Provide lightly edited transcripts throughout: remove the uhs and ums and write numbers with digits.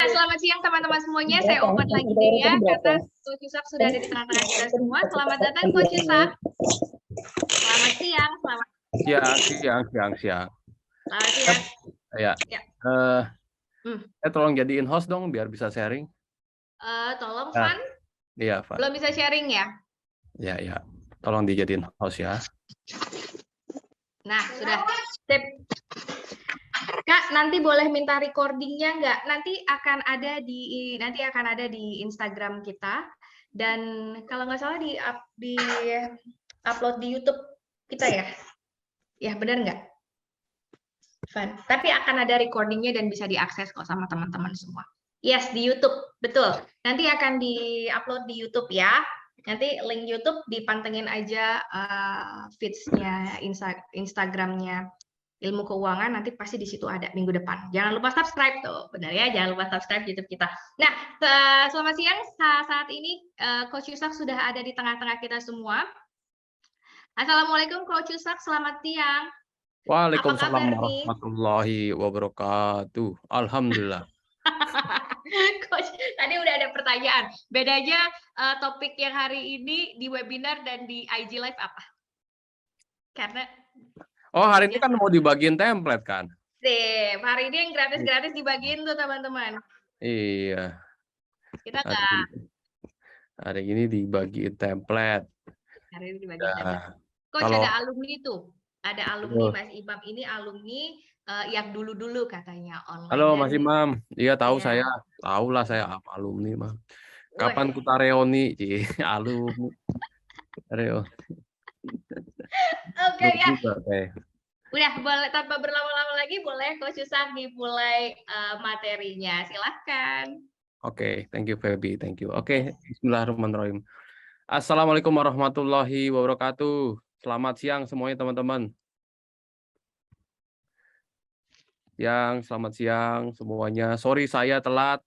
Selamat siang teman-teman semuanya, saya open lagi deh ya, karena Coach Yusak sudah ada di tengah-tengah kita semua. Selamat datang Coach Yusak. Selamat siang, selamat Siang. selamat siang. Ya. Ya. Tolong jadiin host dong biar bisa sharing. Tolong Van. Iya, Van. Belum bisa sharing ya? Ya. Tolong dijadiin host ya. Nah, sudah. Sip. Kak, nanti boleh minta recordingnya nggak? Nanti akan ada di Instagram kita, dan kalau nggak salah di upload di YouTube kita ya. Ya, benar nggak? Van. Tapi akan ada recordingnya dan bisa diakses kok sama teman-teman semua. Yes, di YouTube, betul. Nanti akan di-upload di YouTube ya. Nanti link YouTube dipantengin aja feeds-nya, Instagram-nya Ilmu Keuangan, nanti pasti di situ ada minggu depan. Jangan lupa subscribe tuh, benar ya, jangan lupa subscribe YouTube kita. Nah, selamat siang. Saat ini Coach Yusak sudah ada di tengah-tengah kita semua. Assalamualaikum Coach Yusak, selamat siang. Waalaikumsalam warahmatullahi wabarakatuh. Alhamdulillah. Coach, tadi udah ada pertanyaan. Bedanya topik yang hari ini di webinar dan di IG Live apa? Karena hari ini kan mau dibagiin template kan? Sip, hari ini yang gratis-gratis dibagiin tuh teman-teman. Iya. Kita hari ini dibagiin template. Hari ini dibagiin template. Coach, ada alumni tuh. Ada alumni, Mas Imam ini alumni yang dulu-dulu katanya online. Halo Mas Imam. Iya tahu saya. Tahu lah saya apa alumni, Mam. Kapan kita reuni, alumni. Reuni. Oke ya. Udah, boleh tanpa berlama-lama lagi, boleh Coach Yusak dimulai materinya. Silahkan. Oke, thank you Feby, thank you. Oke, bismillahirrahmanirrahim. Assalamualaikum warahmatullahi wabarakatuh. Selamat siang semuanya teman-teman. Selamat siang semuanya. Sorry saya telat.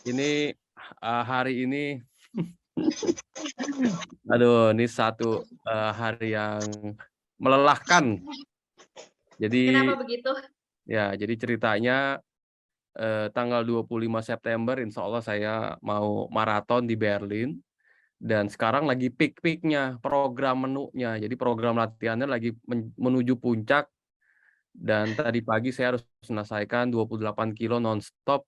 Ini hari ini, aduh, ini satu hari yang melelahkan. Jadi, kenapa begitu? Ya, jadi ceritanya tanggal 25 September, insya Allah saya mau maraton di Berlin. Dan sekarang lagi peak-peaknya program menunya. Jadi program latihannya lagi menuju puncak. Dan tadi pagi saya harus menyelesaikan 28 kilo non-stop.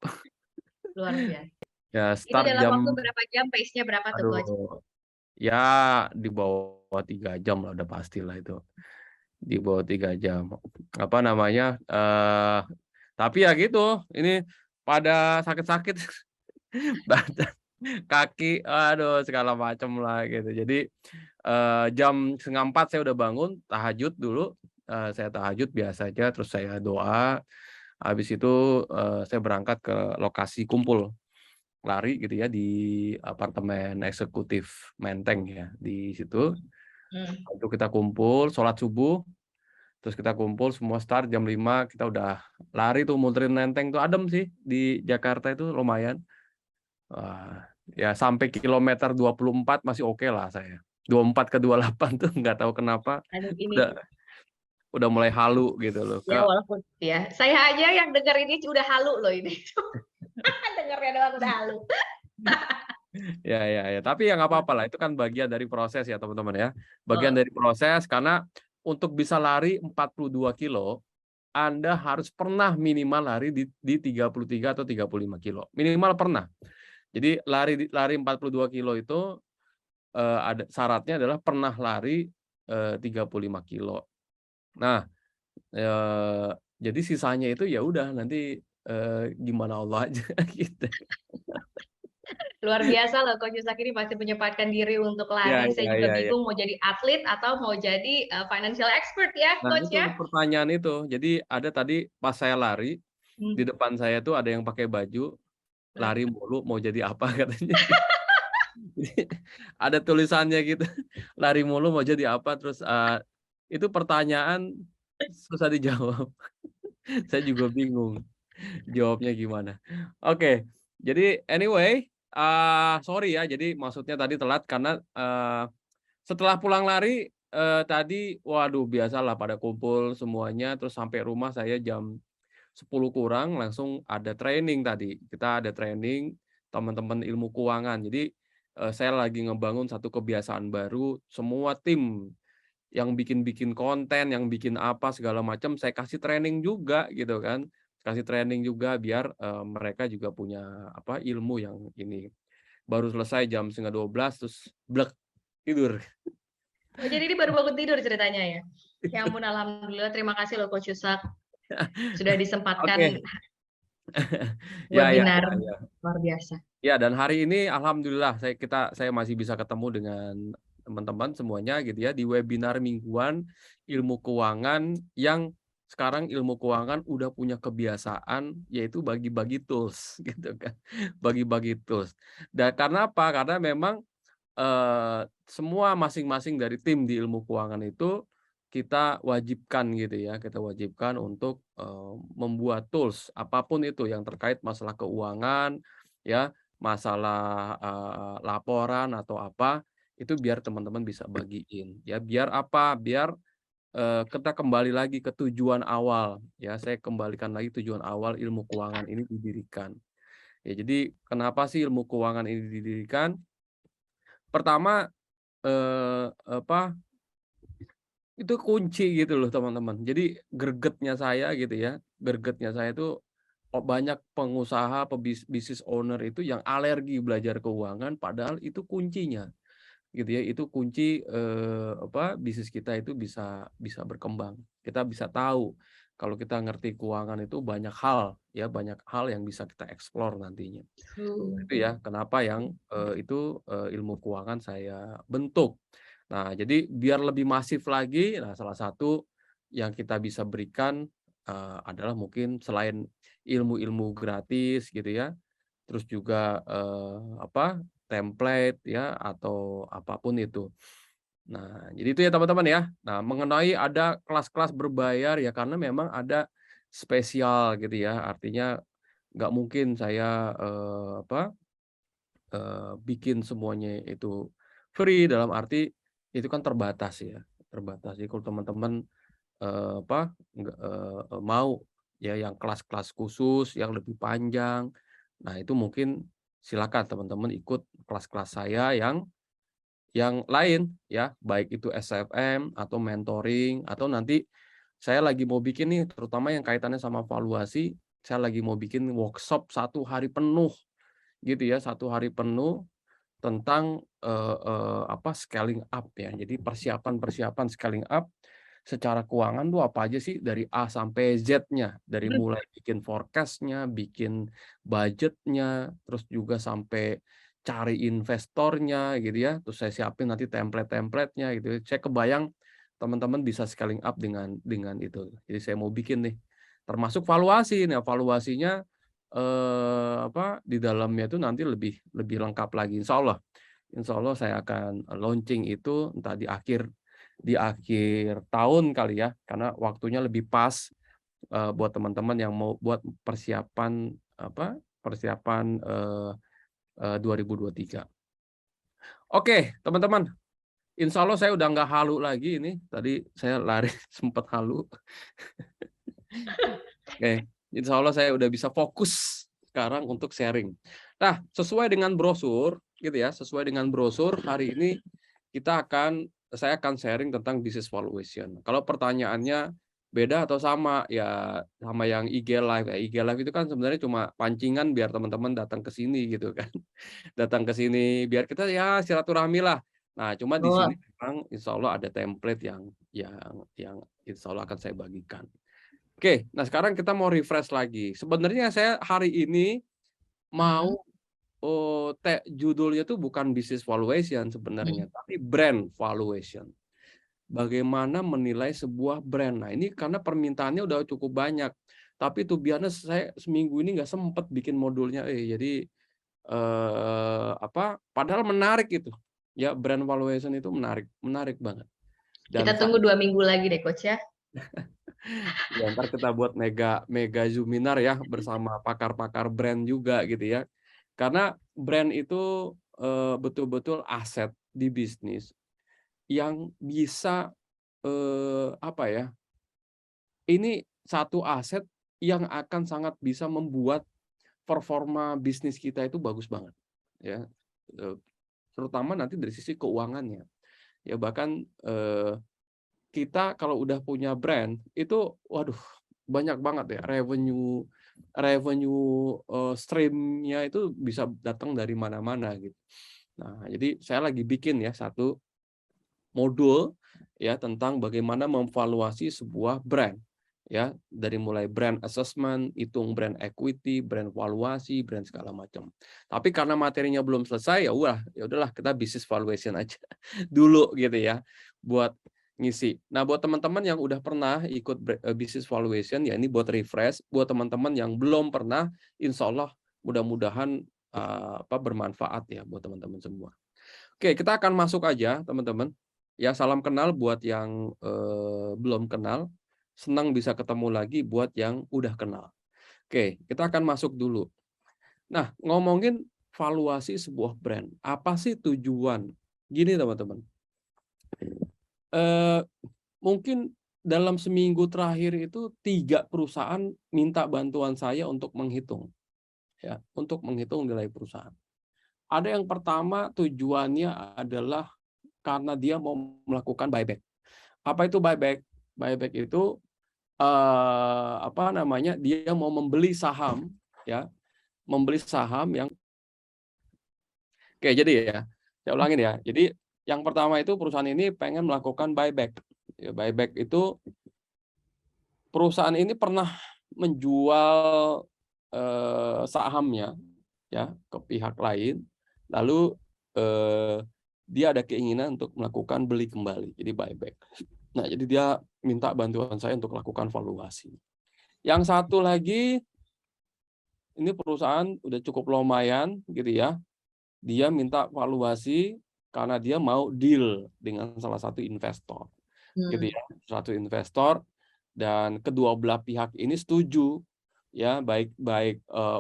Luar biasa. Ya, itu start dalam waktu berapa jam? Pace-nya berapa tuh, Coach? Ya, di bawah 3 jam lah, udah pastilah itu. Di bawah 3 jam. Apa namanya? Tapi ya gitu, ini pada sakit-sakit. Badan, kaki, aduh segala macam lah gitu. Jadi jam 3:30 saya udah bangun, tahajud dulu. Saya tahajud biasa aja, terus saya doa. Habis itu saya berangkat ke lokasi kumpul lari gitu ya, di apartemen eksekutif Menteng ya, di situ. Itu kita kumpul, sholat subuh, terus kita kumpul semua start jam 5, kita udah lari tuh muterin Menteng tuh, adem sih di Jakarta itu lumayan. Ya sampai kilometer 24 masih oke lah saya. 24 ke 28 tuh nggak tahu kenapa udah mulai halu gitu loh. Ya walaupun ya, saya aja yang denger ini udah halu loh ini. Dengernya doang udah halu. Ya. Tapi ya nggak apa-apa lah. Itu kan bagian dari proses ya teman-teman ya. Bagian dari proses, karena untuk bisa lari 42 kilo, Anda harus pernah minimal lari di 33 atau 35 kilo. Minimal pernah. Jadi lari 42 kilo itu ada syaratnya adalah pernah lari 35 kilo. Nah, jadi sisanya itu ya udah nanti gimana Allah aja gitu. Luar biasa loh Coach Yusak ini masih menyempatkan diri untuk lari. Saya juga bingung mau jadi atlet atau mau jadi financial expert ya, Coach ya. Pertanyaan itu. Jadi ada tadi pas saya lari, di depan saya tuh ada yang pakai baju lari mulu mau jadi apa katanya. Ada tulisannya gitu. Lari mulu mau jadi apa, terus itu pertanyaan susah dijawab. Saya juga bingung jawabnya gimana. Oke. Jadi anyway, sorry ya, jadi maksudnya tadi telat karena setelah pulang lari tadi, waduh biasalah pada kumpul semuanya, terus sampai rumah saya jam 10 kurang langsung ada training tadi. Kita ada training teman-teman ilmu keuangan. Jadi saya lagi ngebangun satu kebiasaan baru, semua tim yang bikin-bikin konten, yang bikin apa segala macam saya kasih training juga gitu kan. Kasih training juga biar mereka juga punya apa ilmu yang ini. Baru selesai jam 11:30 terus blek tidur. Oh, jadi ini baru bangun tidur ceritanya ya? Ya ampun, alhamdulillah, terima kasih loh Coach Yusak sudah disempatkan Oke. Ya, ya, webinar ya, ya. luar biasa. Ya, dan hari ini alhamdulillah saya masih bisa ketemu dengan teman-teman semuanya gitu ya di webinar mingguan ilmu keuangan yang sekarang ilmu keuangan udah punya kebiasaan yaitu bagi-bagi tools gitu kan. Bagi-bagi tools. Dan karena apa? Karena memang semua masing-masing dari tim di ilmu keuangan itu kita wajibkan gitu ya, kita wajibkan untuk membuat tools apapun itu yang terkait masalah keuangan ya, masalah laporan atau apa, itu biar teman-teman bisa bagiin ya. Biar apa? Biar kita kembali lagi ke tujuan awal ya, saya kembalikan lagi tujuan awal ilmu keuangan ini didirikan. Ya, jadi kenapa sih ilmu keuangan ini didirikan? Pertama, apa, itu kunci gitu loh teman-teman. Jadi gregetnya saya gitu ya, gregetnya saya itu banyak pengusaha, business owner itu yang alergi belajar keuangan padahal itu kuncinya gitu ya. Itu kunci, apa, bisnis kita itu bisa bisa berkembang. Kita bisa tahu kalau kita ngerti keuangan itu banyak hal ya, banyak hal yang bisa kita explore nantinya. Itu ya kenapa yang, ilmu keuangan saya bentuk. Nah, jadi biar lebih masif lagi, nah salah satu yang kita bisa berikan, adalah mungkin selain ilmu-ilmu gratis gitu ya, terus juga, apa, template ya atau apapun itu. Nah, jadi itu ya teman-teman ya. Nah, mengenai ada kelas-kelas berbayar ya karena memang ada spesial gitu ya, artinya nggak mungkin saya, apa, bikin semuanya itu free dalam arti itu kan terbatas ya, terbatas. Jadi kalau teman-teman, apa, mau ya yang kelas-kelas khusus yang lebih panjang, nah itu mungkin silakan teman-teman ikut kelas-kelas saya yang lain ya, baik itu SFM atau mentoring atau nanti saya lagi mau bikin nih terutama yang kaitannya sama valuasi, saya lagi mau bikin workshop 1 hari penuh gitu ya, 1 hari penuh tentang, apa, scaling up ya. Jadi persiapan-persiapan scaling up secara keuangan tuh apa aja sih dari A sampai Z-nya, dari mulai bikin forecast-nya, bikin budgetnya, terus juga sampai cari investornya gitu ya, terus saya siapin nanti template-templatenya gitu ya. Saya kebayang teman-teman bisa scaling up dengan itu. Jadi saya mau bikin nih, termasuk valuasi. Nah, valuasinya apa, di dalamnya itu nanti lebih lebih lengkap lagi, insya Allah saya akan launching itu entah di akhir tahun kali ya, karena waktunya lebih pas, buat teman-teman yang mau buat persiapan, apa, persiapan, 2023. Oke, teman-teman, insya Allah saya udah nggak halu lagi ini, tadi saya lari sempat halu. Oke, insya Allah saya udah bisa fokus sekarang untuk sharing. Nah, sesuai dengan brosur, gitu ya, sesuai dengan brosur hari ini saya akan sharing tentang business valuation. Kalau pertanyaannya beda atau sama, ya sama yang IG Live. Ya, IG Live itu kan sebenarnya cuma pancingan biar teman-teman datang ke sini gitu kan. Datang ke sini biar kita ya silaturahmi lah. Nah, cuma di sini memang insya Allah ada template yang insya Allah akan saya bagikan. Oke, nah sekarang kita mau refresh lagi. Sebenarnya saya hari ini mau judulnya tuh bukan business valuation sebenarnya, tapi brand valuation. Bagaimana menilai sebuah brand. Nah, ini karena permintaannya udah cukup banyak. Tapi tuh biasanya saya seminggu ini nggak sempet bikin modulnya. Jadi apa? Padahal menarik itu. Ya, brand valuation itu menarik banget. Dan Kita tunggu 2 minggu lagi deh Coach ya. ya, ntar kita buat mega Zoominar ya bersama pakar-pakar brand juga gitu ya. Karena brand itu betul-betul aset di bisnis yang bisa apa ya? Ini satu aset yang akan sangat bisa membuat performa bisnis kita itu bagus banget, ya. Terutama nanti dari sisi keuangannya. Ya bahkan kita kalau udah punya brand itu, waduh, banyak banget ya revenue stream-nya itu bisa datang dari mana-mana gitu. Nah, jadi saya lagi bikin ya satu modul ya tentang bagaimana memvaluasi sebuah brand, ya, dari mulai brand assessment, hitung brand equity, brand valuasi, brand segala macam. Tapi karena materinya belum selesai, ya udahlah kita business valuation aja dulu gitu ya buat ngisi. Nah, buat teman-teman yang udah pernah ikut business valuation, ya ini buat refresh. Buat teman-teman yang belum pernah, insya Allah mudah-mudahan bermanfaat ya buat teman-teman semua. Oke, kita akan masuk aja teman-teman. Ya, salam kenal buat yang belum kenal. Senang bisa ketemu lagi buat yang udah kenal. Oke, kita akan masuk dulu. Nah, ngomongin valuasi sebuah brand. Apa sih tujuan? Gini teman-teman. Mungkin dalam seminggu terakhir itu 3 perusahaan minta bantuan saya untuk menghitung. Ya, untuk menghitung nilai perusahaan. Ada yang pertama tujuannya adalah karena dia mau melakukan buyback. Apa itu buyback? Buyback itu dia mau membeli saham, ya, membeli saham yang jadi ya, saya ulangin ya. Jadi yang pertama itu perusahaan ini pengen melakukan buyback. Ya, buyback itu perusahaan ini pernah menjual sahamnya ya ke pihak lain, lalu dia ada keinginan untuk melakukan beli kembali, jadi buyback. Nah, jadi dia minta bantuan saya untuk lakukan valuasi. Yang satu lagi, ini perusahaan udah cukup lumayan gitu ya. Dia minta valuasi karena dia mau deal dengan salah satu investor. Gitu ya, satu investor, dan kedua belah pihak ini setuju ya, baik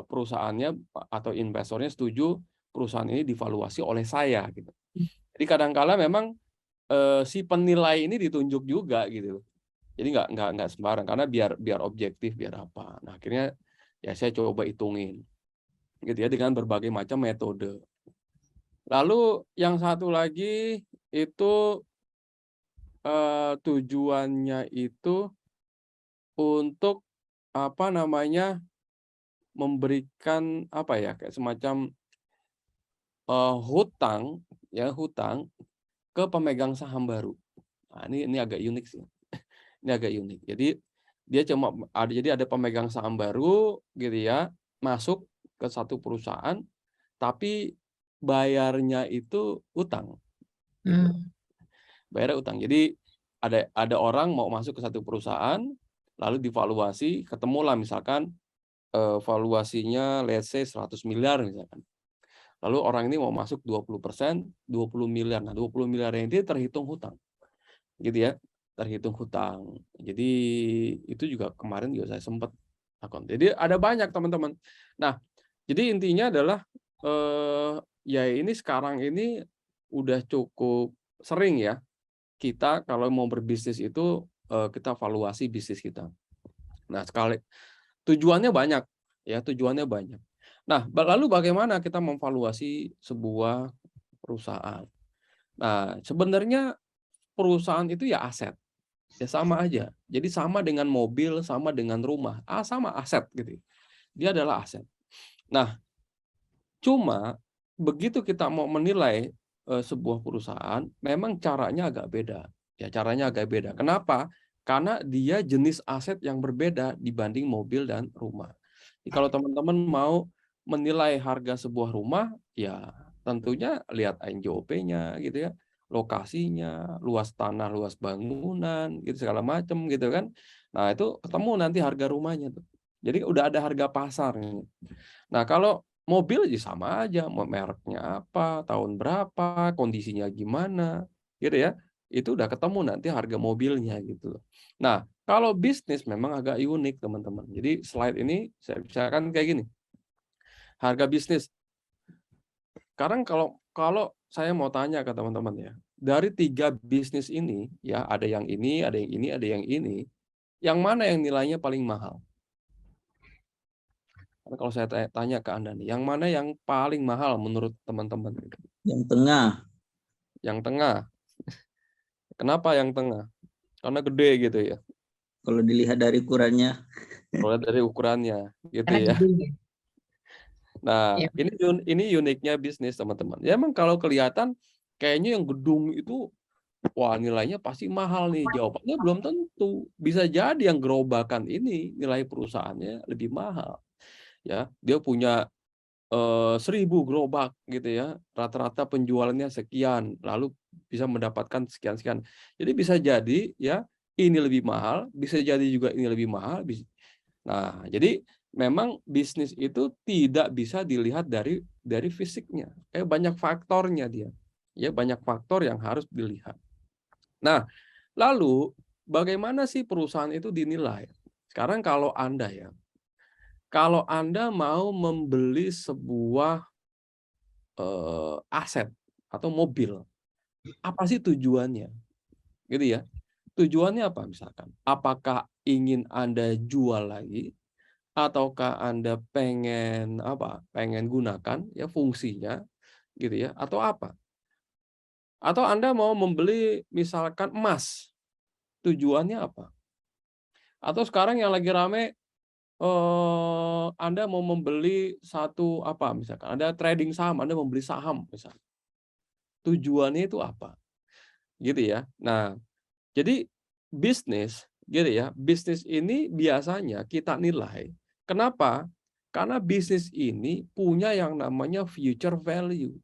perusahaannya atau investornya setuju perusahaan ini divaluasi oleh saya gitu. Jadi kadang-kala memang si penilai ini ditunjuk juga gitu. Jadi nggak sembarang, karena biar objektif, biar apa. Nah, akhirnya ya saya coba hitungin gitu ya dengan berbagai macam metode. Lalu yang satu lagi itu tujuannya itu untuk memberikan kayak semacam hutang ke pemegang saham baru. Nah, ini agak unik sih. Ini agak unik. Jadi dia ada pemegang saham baru gitu ya, masuk ke satu perusahaan, tapi bayarnya itu utang. Gitu. Bayarnya utang. Jadi ada orang mau masuk ke satu perusahaan, lalu divaluasi, ketemulah misalkan valuasinya let's say 100 miliar misalkan. Lalu orang ini mau masuk 20%, 20 miliar. Nah, 20 miliar ini terhitung hutang. Gitu ya, terhitung hutang. Jadi itu juga kemarin juga saya sempat akun. Jadi ada banyak teman-teman. Nah, jadi intinya adalah ya ini sekarang ini udah cukup sering ya kita kalau mau berbisnis itu kita valuasi bisnis kita. Nah, tujuannya banyak ya, tujuannya banyak. Nah, lalu bagaimana kita memvaluasi sebuah perusahaan? Nah, sebenarnya perusahaan itu ya aset. Ya sama aja. Jadi sama dengan mobil, sama dengan rumah. Sama aset gitu. Dia adalah aset. Nah, cuma begitu kita mau menilai sebuah perusahaan, memang caranya agak beda. Ya, caranya agak beda. Kenapa? Karena dia jenis aset yang berbeda dibanding mobil dan rumah. Jadi kalau teman-teman mau menilai harga sebuah rumah, ya tentunya lihat NJOP-nya gitu ya, lokasinya, luas tanah, luas bangunan, gitu segala macam gitu kan. Nah, itu ketemu nanti harga rumahnya tuh. Jadi udah ada harga pasarnya. Nah, kalau mobil aja sama aja, mereknya apa, tahun berapa, kondisinya gimana, gitu ya. Itu udah ketemu nanti harga mobilnya gitu. Nah, kalau bisnis memang agak unik, teman-teman. Jadi slide ini saya bicarakan kayak gini. Harga bisnis. Sekarang kalau saya mau tanya ke teman-teman ya, dari 3 bisnis ini, ya ada yang ini, ada yang ini, ada yang ini, yang mana yang nilainya paling mahal? Karena kalau saya tanya ke Anda nih, yang mana yang paling mahal menurut teman-teman? Yang tengah. Yang tengah. Kenapa yang tengah? Karena gede gitu ya. Kalau dilihat dari ukurannya. Kalau dari ukurannya gitu Karena ya. gede. Nah, Ya. ini uniknya bisnis, teman-teman. Ya emang kalau kelihatan kayaknya yang gedung itu wah nilainya pasti mahal nih. Jawabannya belum tentu. Bisa jadi yang gerobakan ini nilai perusahaannya lebih mahal. Ya, dia punya 1000 gerobak gitu ya. Rata-rata penjualannya sekian, lalu bisa mendapatkan sekian-sekian. Jadi bisa jadi ya ini lebih mahal, bisa jadi juga ini lebih mahal. Nah, jadi memang bisnis itu tidak bisa dilihat dari fisiknya. Banyak faktornya dia. Ya, banyak faktor yang harus dilihat. Nah, lalu bagaimana sih perusahaan itu dinilai? Sekarang kalau Anda mau membeli sebuah aset atau mobil, apa sih tujuannya? Gitu ya. Tujuannya apa misalkan? Apakah ingin Anda jual lagi ataukah Anda pengen apa? Pengen gunakan ya fungsinya gitu ya atau apa? Atau Anda mau membeli misalkan emas, tujuannya apa? Atau sekarang yang lagi rame Anda mau membeli satu apa misalkan Anda trading saham, Anda membeli saham misalkan. Tujuannya itu apa? Gitu ya. Nah, jadi bisnis gitu ya. Bisnis ini biasanya kita nilai. Kenapa? Karena bisnis ini punya yang namanya future value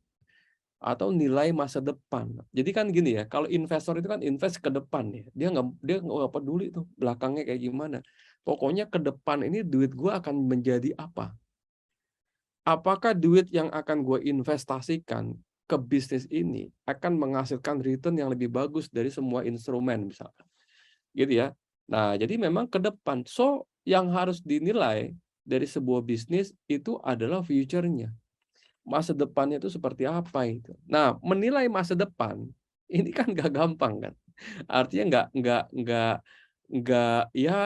atau nilai masa depan. Jadi kan gini ya, kalau investor itu kan invest ke depan ya. Dia nggak peduli tuh belakangnya kayak gimana. Pokoknya ke depan ini duit gue akan menjadi apa? Apakah duit yang akan gue investasikan ke bisnis ini akan menghasilkan return yang lebih bagus dari semua instrumen misalkan. Gitu ya. Nah, jadi memang ke depan. So, yang harus dinilai dari sebuah bisnis itu adalah future-nya. Masa depannya itu seperti apa itu. Nah, menilai masa depan ini kan nggak gampang kan. Artinya nggak ya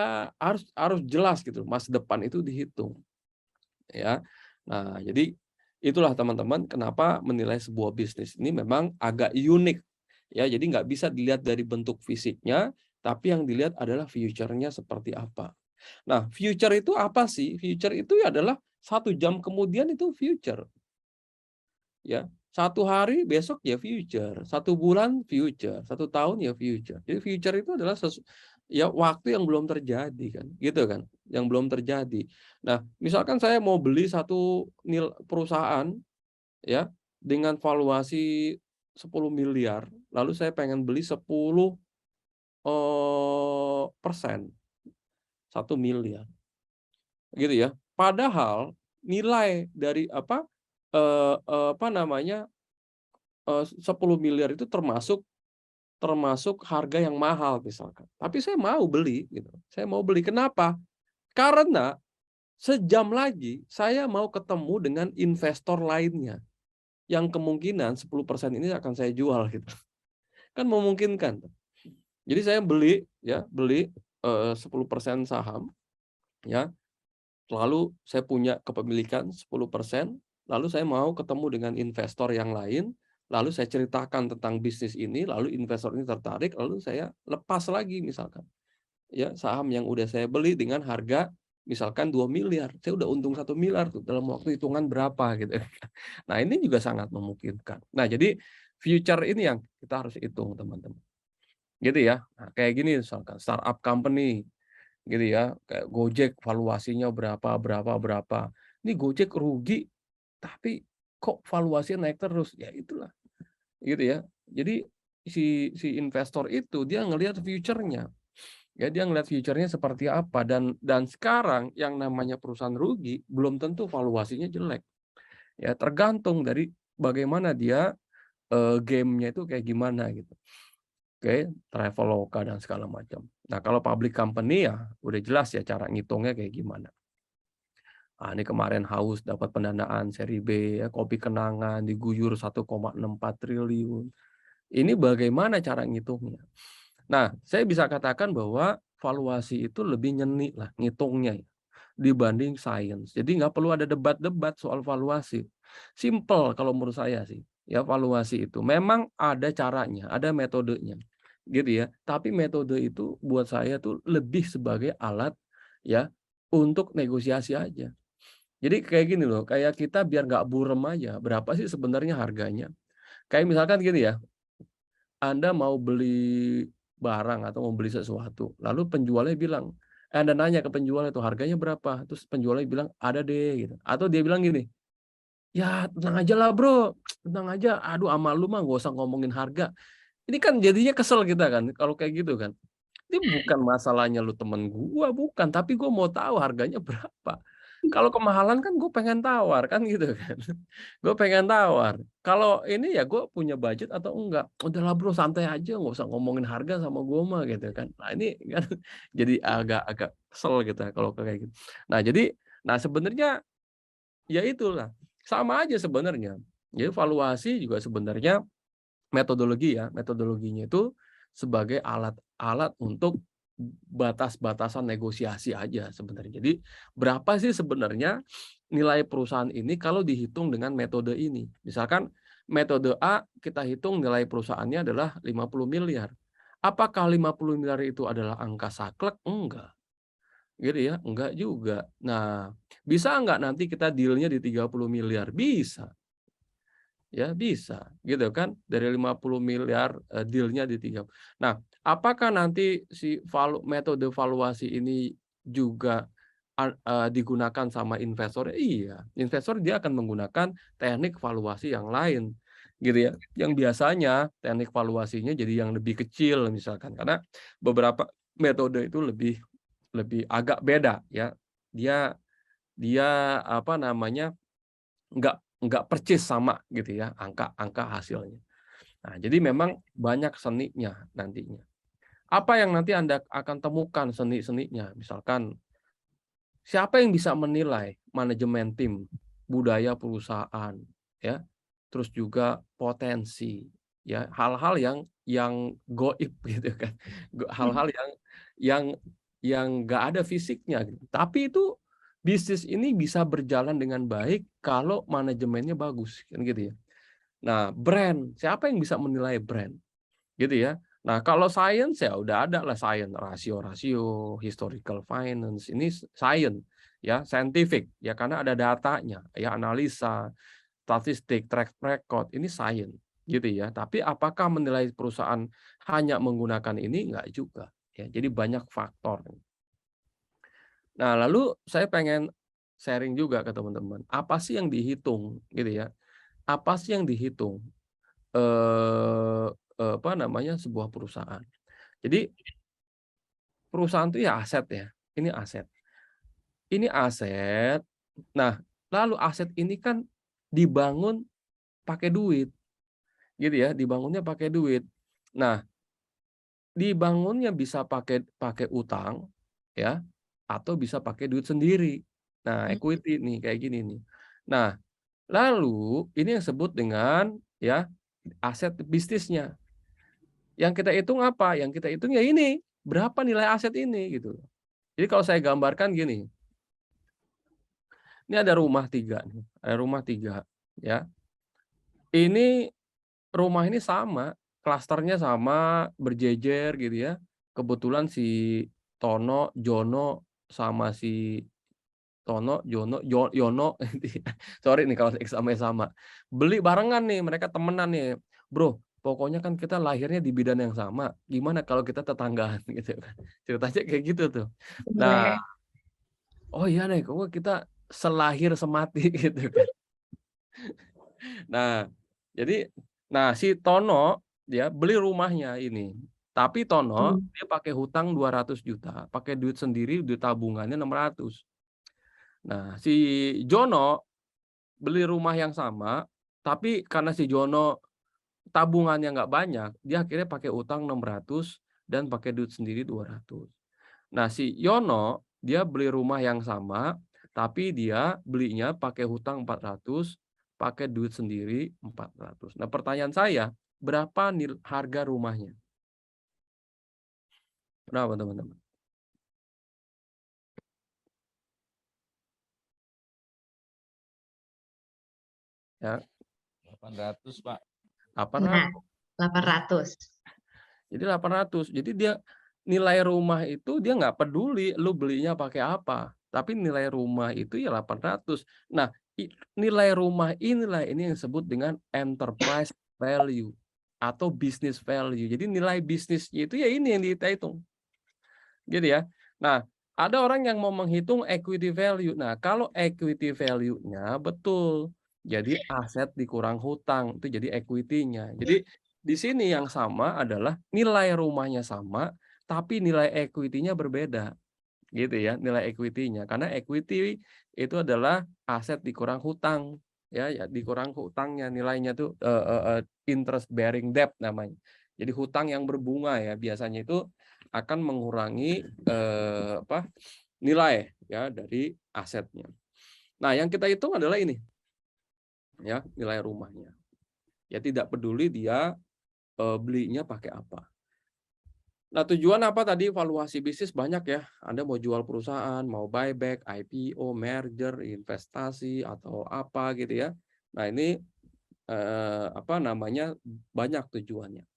harus jelas gitu. Masa depan itu dihitung. Ya. Nah, jadi itulah teman-teman kenapa menilai sebuah bisnis ini memang agak unik. Ya, jadi nggak bisa dilihat dari bentuk fisiknya, tapi yang dilihat adalah future-nya seperti apa. Nah, future itu apa sih? Future itu adalah 1 jam kemudian itu future. Ya, 1 hari besok ya future, 1 bulan future, 1 tahun ya future. Jadi future itu adalah ya waktu yang belum terjadi kan, gitu kan, yang belum terjadi. Nah, misalkan saya mau beli satu perusahaan ya dengan valuasi 10 miliar, lalu saya pengen beli 10% 1 miliar, gitu ya. Padahal nilai dari apa namanya 10 miliar itu termasuk harga yang mahal misalkan. Tapi saya mau beli gitu. Saya mau beli. Kenapa? Karena sejam lagi saya mau ketemu dengan investor lainnya yang kemungkinan 10% ini akan saya jual gitu. Kan memungkinkan. Jadi saya beli 10% saham ya. Lalu saya punya kepemilikan 10%, lalu saya mau ketemu dengan investor yang lain, lalu saya ceritakan tentang bisnis ini, lalu investor ini tertarik, lalu saya lepas lagi misalkan. Ya, saham yang udah saya beli dengan harga misalkan 2 miliar. Saya udah untung 1 miliar tuh dalam waktu hitungan berapa gitu. Nah, ini juga sangat memungkinkan. Nah, jadi future ini yang kita harus hitung, teman-teman. Gitu ya. Nah, kayak gini misalkan startup company gitu ya, kayak Gojek valuasinya berapa. Ini Gojek rugi, tapi kok valuasinya naik terus? Ya itulah, gitu ya. Jadi si investor itu dia ngelihat future-nya. Ya dia ngelihat future-nya seperti apa dan sekarang yang namanya perusahaan rugi belum tentu valuasinya jelek. Ya tergantung dari bagaimana dia game-nya itu kayak gimana gitu. Oke, Traveloka dan segala macam. Nah, kalau public company ya udah jelas ya cara ngitungnya kayak gimana. Ini kemarin Haus dapat pendanaan seri B, ya, Kopi Kenangan diguyur 1,64 triliun. Ini bagaimana cara ngitungnya? Nah, saya bisa katakan bahwa valuasi itu lebih nyeni lah ngitungnya. dibanding sains. Jadi nggak perlu ada debat-debat soal valuasi. Simple kalau menurut saya sih. Ya, valuasi itu memang ada caranya, ada metodenya. Gitu ya. Tapi metode itu buat saya tuh lebih sebagai alat ya untuk negosiasi aja. Jadi kayak gini loh, kayak kita biar nggak burem aja, berapa sih sebenarnya harganya? Kayak misalkan gini ya, Anda mau beli barang atau mau beli sesuatu, lalu penjualnya bilang, Anda nanya ke penjual itu harganya berapa? Terus penjualnya bilang ada deh gitu. Atau dia bilang gini, ya tenang aja lah bro, tenang aja. Aduh sama lu mah gak usah ngomongin harga. Ini kan jadinya kesel kita kan kalau kayak gitu kan. Ini bukan masalahnya lu temen gua, bukan. Tapi gua mau tahu harganya berapa. Kalau kemahalan kan gue pengen tawar kan gitu kan. Gue pengen tawar. Kalau ini ya gue punya budget atau enggak. Udahlah bro santai aja nggak usah ngomongin harga sama gue mah gitu kan. Nah ini kan jadi agak kesel gitu kalau kayak gitu. Nah sebenarnya ya itulah sama aja sebenarnya. Jadi valuasi juga sebenarnya metodologinya itu sebagai alat-alat untuk batas-batasan negosiasi aja sebenarnya. Jadi berapa sih sebenarnya nilai perusahaan ini kalau dihitung dengan metode ini? Misalkan metode A kita hitung nilai perusahaannya adalah 50 miliar. Apakah 50 miliar itu adalah angka saklek? Enggak. Gitu ya, enggak juga. Nah, bisa enggak nanti kita deal-nya di 30 miliar? Bisa. Ya bisa gitu kan dari 50 miliar deal-nya di 3. Nah, apakah nanti si metode valuasi ini juga digunakan sama investor? Iya, investor dia akan menggunakan teknik valuasi yang lain gitu ya. Yang biasanya teknik valuasinya jadi yang lebih kecil misalkan karena beberapa metode itu lebih agak beda ya. Dia dia apa namanya nggak percis sama gitu ya angka hasilnya. Nah, jadi memang banyak seninya nantinya. Apa yang nanti Anda akan temukan seni-seninya? Misalkan siapa yang bisa menilai manajemen tim, budaya perusahaan, ya, terus juga potensi, ya, hal-hal yang goib gitu kan, hal-hal yang yang nggak ada fisiknya, gitu. Tapi itu bisnis ini bisa berjalan dengan baik kalau manajemennya bagus, kan gitu ya. Nah, brand, siapa yang bisa menilai brand, gitu ya. Nah, kalau science ya udah ada lah science, rasio-rasio, historical finance, ini science ya, scientific ya karena ada datanya, ya analisa, statistik, track record, ini science gitu ya. Tapi apakah menilai perusahaan hanya menggunakan ini? Enggak juga ya. Jadi banyak faktor. Nah, lalu saya pengen sharing juga ke teman-teman. Apa sih yang dihitung gitu ya? Apa sih yang dihitung apa namanya sebuah perusahaan. Jadi perusahaan itu ya aset ya. Ini aset. Ini aset. Nah, lalu aset ini kan dibangun pakai duit. Gitu ya, dibangunnya pakai duit. Nah, dibangunnya bisa pakai pakai utang ya atau bisa pakai duit sendiri. Nah, equity nih kayak gini nih. Nah, lalu ini yang disebut dengan ya aset bisnisnya. Yang kita hitung apa? Yang kita hitung ya ini, berapa nilai aset ini gitu. Jadi kalau saya gambarkan gini, ini ada rumah 3 nih, ada rumah 3 ya. Ini rumah ini sama, klasternya sama, berjejer gitu ya. Kebetulan si Tono, Jono sama si Tono, Jono, Yono, sorry nih kalau sama. Beli barengan nih, mereka temenan nih. Bro, pokoknya kan kita lahirnya di bidan yang sama. Gimana kalau kita tetanggaan gitu kan. Ceritanya kayak gitu tuh. Nah, oh iya nih, kok kita selahir semati gitu kan. Nah, jadi si Tono dia beli rumahnya ini. Tapi Tono dia pakai hutang 200 juta, pakai duit sendiri, duit tabungannya 600. Nah, si Jono beli rumah yang sama, tapi karena si Jono tabungannya nggak banyak, dia akhirnya pakai utang 600 dan pakai duit sendiri 200. Nah, si Yono dia beli rumah yang sama, tapi dia belinya pakai hutang 400, pakai duit sendiri 400. Nah, pertanyaan saya, berapa harga rumahnya? Berapa, teman-teman? Ya, 800, Pak. 800. Nah, 800. Jadi 800. Jadi dia nilai rumah itu dia nggak peduli lu belinya pakai apa. Tapi nilai rumah itu ya 800. Nah, nilai rumah inilah ini yang disebut dengan enterprise value atau business value. Jadi nilai bisnisnya itu ya ini yang kita hitung. Gitu ya. Nah, ada orang yang mau menghitung equity value. Nah, kalau equity value-nya betul. Jadi aset dikurang hutang itu jadi equity-nya. Jadi di sini yang sama adalah nilai rumahnya sama, tapi nilai equity-nya berbeda. Gitu ya, nilai equity-nya. Karena equity itu adalah aset dikurang hutang. Ya, dikurang hutangnya nilainya tuh interest bearing debt namanya. Jadi hutang yang berbunga ya, biasanya itu akan mengurangi nilai ya dari asetnya. Nah, yang kita hitung adalah ini. Ya, nilai rumahnya. Ya tidak peduli dia belinya pakai apa. Nah, tujuan apa tadi valuasi bisnis banyak ya. Anda mau jual perusahaan, mau buyback, IPO, merger, investasi atau apa gitu ya. Nah, ini banyak tujuannya.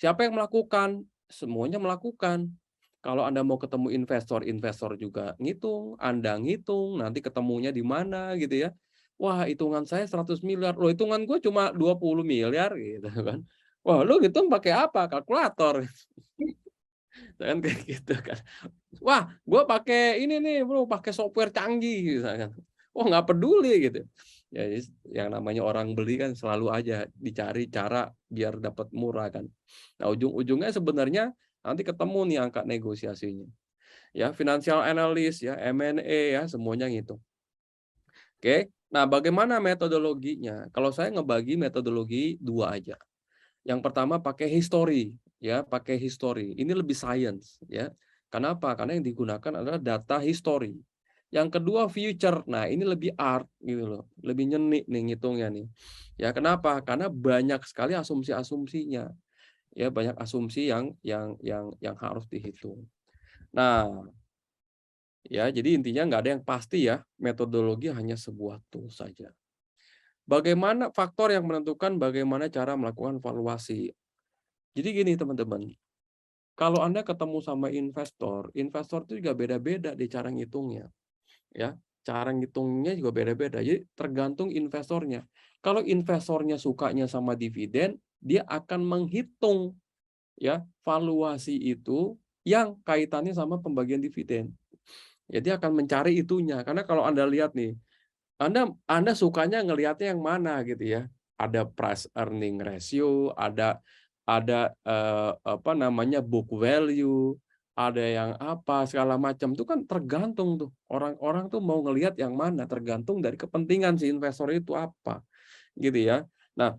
Siapa yang melakukan? Semuanya melakukan. Kalau Anda mau ketemu investor, investor juga ngitung, Anda ngitung, nanti ketemunya di mana gitu ya. Wah, hitungan saya 100 miliar. Loh, hitungan gue cuma 20 miliar gitu kan. Wah, lu hitung pakai apa? Kalkulator. Kan kayak gitu kan. Wah, gue pakai ini nih, bro, pakai software canggih misalkan. Wah, nggak peduli gitu. Ya, yang namanya orang beli kan selalu aja dicari cara biar dapat murah kan. Nah, ujung-ujungnya sebenarnya nanti ketemu nih angka negosiasinya. Ya, financial analyst ya, M&A ya, semuanya ngitung. Oke. Nah, bagaimana metodologinya? Kalau saya ngebagi metodologi 2 aja. Yang pertama pakai history, ya, pakai history. Ini lebih science, ya. Kenapa? Karena yang digunakan adalah data history. Yang kedua future. Nah, ini lebih art gitu loh. Lebih nyeni nih ngitungnya nih. Ya, kenapa? Karena banyak sekali asumsi-asumsinya. Ya, banyak asumsi yang harus dihitung. Nah, ya, jadi intinya nggak ada yang pasti ya. Metodologi hanya sebuah tool saja. Bagaimana faktor yang menentukan bagaimana cara melakukan valuasi? Jadi gini teman-teman, kalau Anda ketemu sama investor, investor itu juga beda-beda di cara ngitungnya. Ya, cara ngitungnya juga beda-beda. Jadi tergantung investornya. Kalau investornya sukanya sama dividen, dia akan menghitung ya valuasi itu yang kaitannya sama pembagian dividen. Jadi akan mencari itunya. Karena kalau Anda lihat nih, Anda sukanya ngelihatnya yang mana gitu ya. Ada price earning ratio, ada book value, ada yang apa segala macam itu kan tergantung tuh. Orang-orang tuh mau ngelihat yang mana, tergantung dari kepentingan si investor itu apa. Gitu ya. Nah,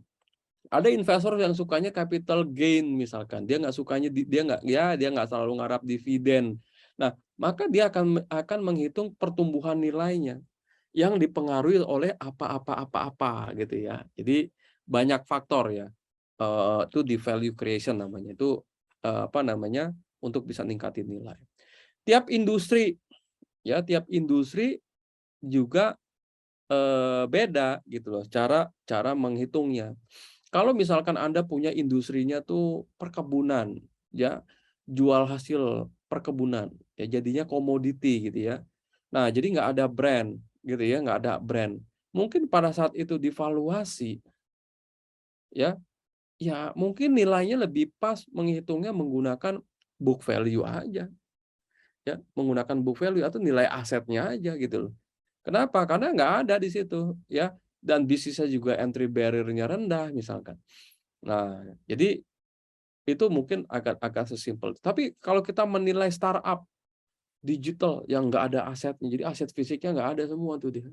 ada investor yang sukanya capital gain misalkan. Dia nggak sukanya dia nggak selalu ngarap dividen. Nah, maka dia akan menghitung pertumbuhan nilainya yang dipengaruhi oleh apa-apa gitu ya. Jadi banyak faktor ya. Itu di value creation namanya. Itu untuk bisa ningkatin nilai. Tiap industri juga beda gitu loh cara menghitungnya. Kalau misalkan Anda punya industrinya tuh perkebunan, ya, jual hasil perkebunan, ya jadinya komoditi gitu ya. Nah, jadi nggak ada brand gitu ya, nggak ada brand. Mungkin pada saat itu divaluasi, ya, mungkin nilainya lebih pas menghitungnya menggunakan book value aja, ya, menggunakan book value atau nilai asetnya aja gitu loh. Kenapa? Karena nggak ada di situ, ya, dan bisnisnya juga entry barrier-nya rendah misalkan. Nah, jadi itu mungkin agak sesimpel. Tapi kalau kita menilai startup digital yang nggak ada asetnya, jadi aset fisiknya nggak ada semua tuh dia.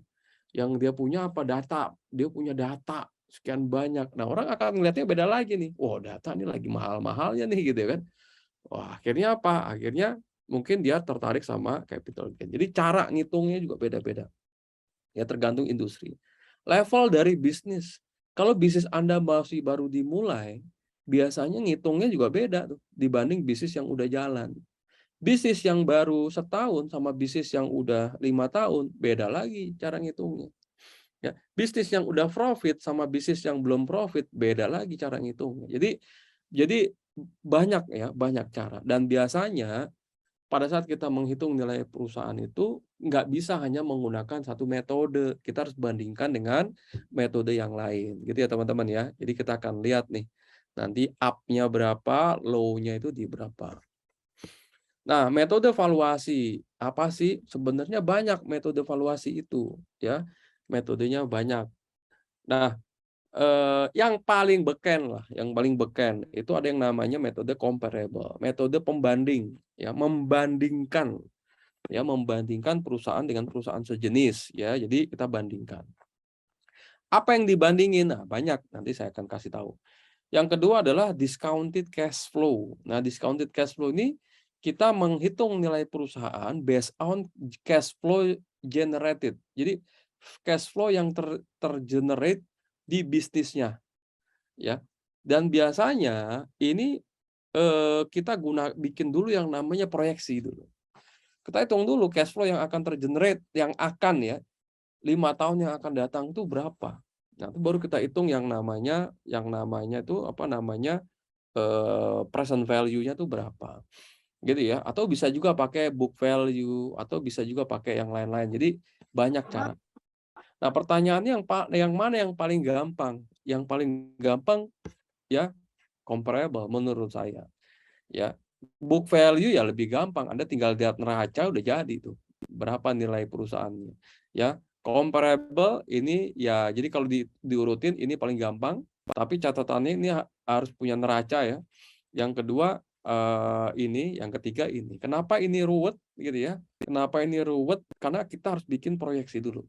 Yang dia punya apa? Data. Dia punya data sekian banyak. Nah, orang akan ngelihatnya beda lagi nih. Wah, data ini lagi mahal-mahalnya nih gitu kan. Wah, akhirnya apa? Akhirnya mungkin dia tertarik sama capital gain. Jadi cara ngitungnya juga beda-beda. Ya tergantung industri. Level dari bisnis. Kalau bisnis Anda masih baru dimulai, biasanya ngitungnya juga beda tuh dibanding bisnis yang udah jalan. Bisnis yang baru setahun sama bisnis yang udah 5 tahun, beda lagi cara ngitungnya. Ya, bisnis yang udah profit sama bisnis yang belum profit beda lagi cara ngitungnya. Jadi banyak ya, banyak cara. Dan biasanya pada saat kita menghitung nilai perusahaan itu nggak bisa hanya menggunakan satu metode. Kita harus bandingkan dengan metode yang lain. Gitu ya teman-teman ya. Jadi kita akan lihat nih nanti up-nya berapa, low-nya itu di berapa. Nah, metode valuasi apa sih? Sebenarnya banyak metode valuasi itu, ya. Metodenya banyak. Nah, yang paling beken lah, yang paling beken itu ada yang namanya metode comparable, metode pembanding, ya, membandingkan perusahaan dengan perusahaan sejenis, ya. Jadi kita bandingkan. Apa yang dibandingin? Nah, banyak. Nanti saya akan kasih tahu. Yang kedua adalah discounted cash flow. Nah, discounted cash flow ini kita menghitung nilai perusahaan based on cash flow generated. Jadi cash flow yang tergenerate di bisnisnya, ya. Dan biasanya ini kita bikin dulu yang namanya proyeksi dulu. Kita hitung dulu cash flow yang akan tergenerate, yang akan ya 5 tahun yang akan datang itu berapa. Nah, itu baru kita hitung yang namanya itu apa namanya present value-nya itu berapa. Gitu ya. Atau bisa juga pakai book value atau bisa juga pakai yang lain-lain. Jadi banyak cara. Nah, pertanyaannya yang mana yang paling gampang? Yang paling gampang ya comparable menurut saya. Ya. Book value ya lebih gampang. Anda tinggal lihat neraca udah jadi tuh. Berapa nilai perusahaannya. Ya. Comparable ini ya, jadi kalau diurutin ini paling gampang, tapi catatannya ini harus punya neraca ya. Yang kedua ini, yang ketiga ini. Kenapa ini ruwet gitu ya? Kenapa ini ruwet? Karena kita harus bikin proyeksi dulu.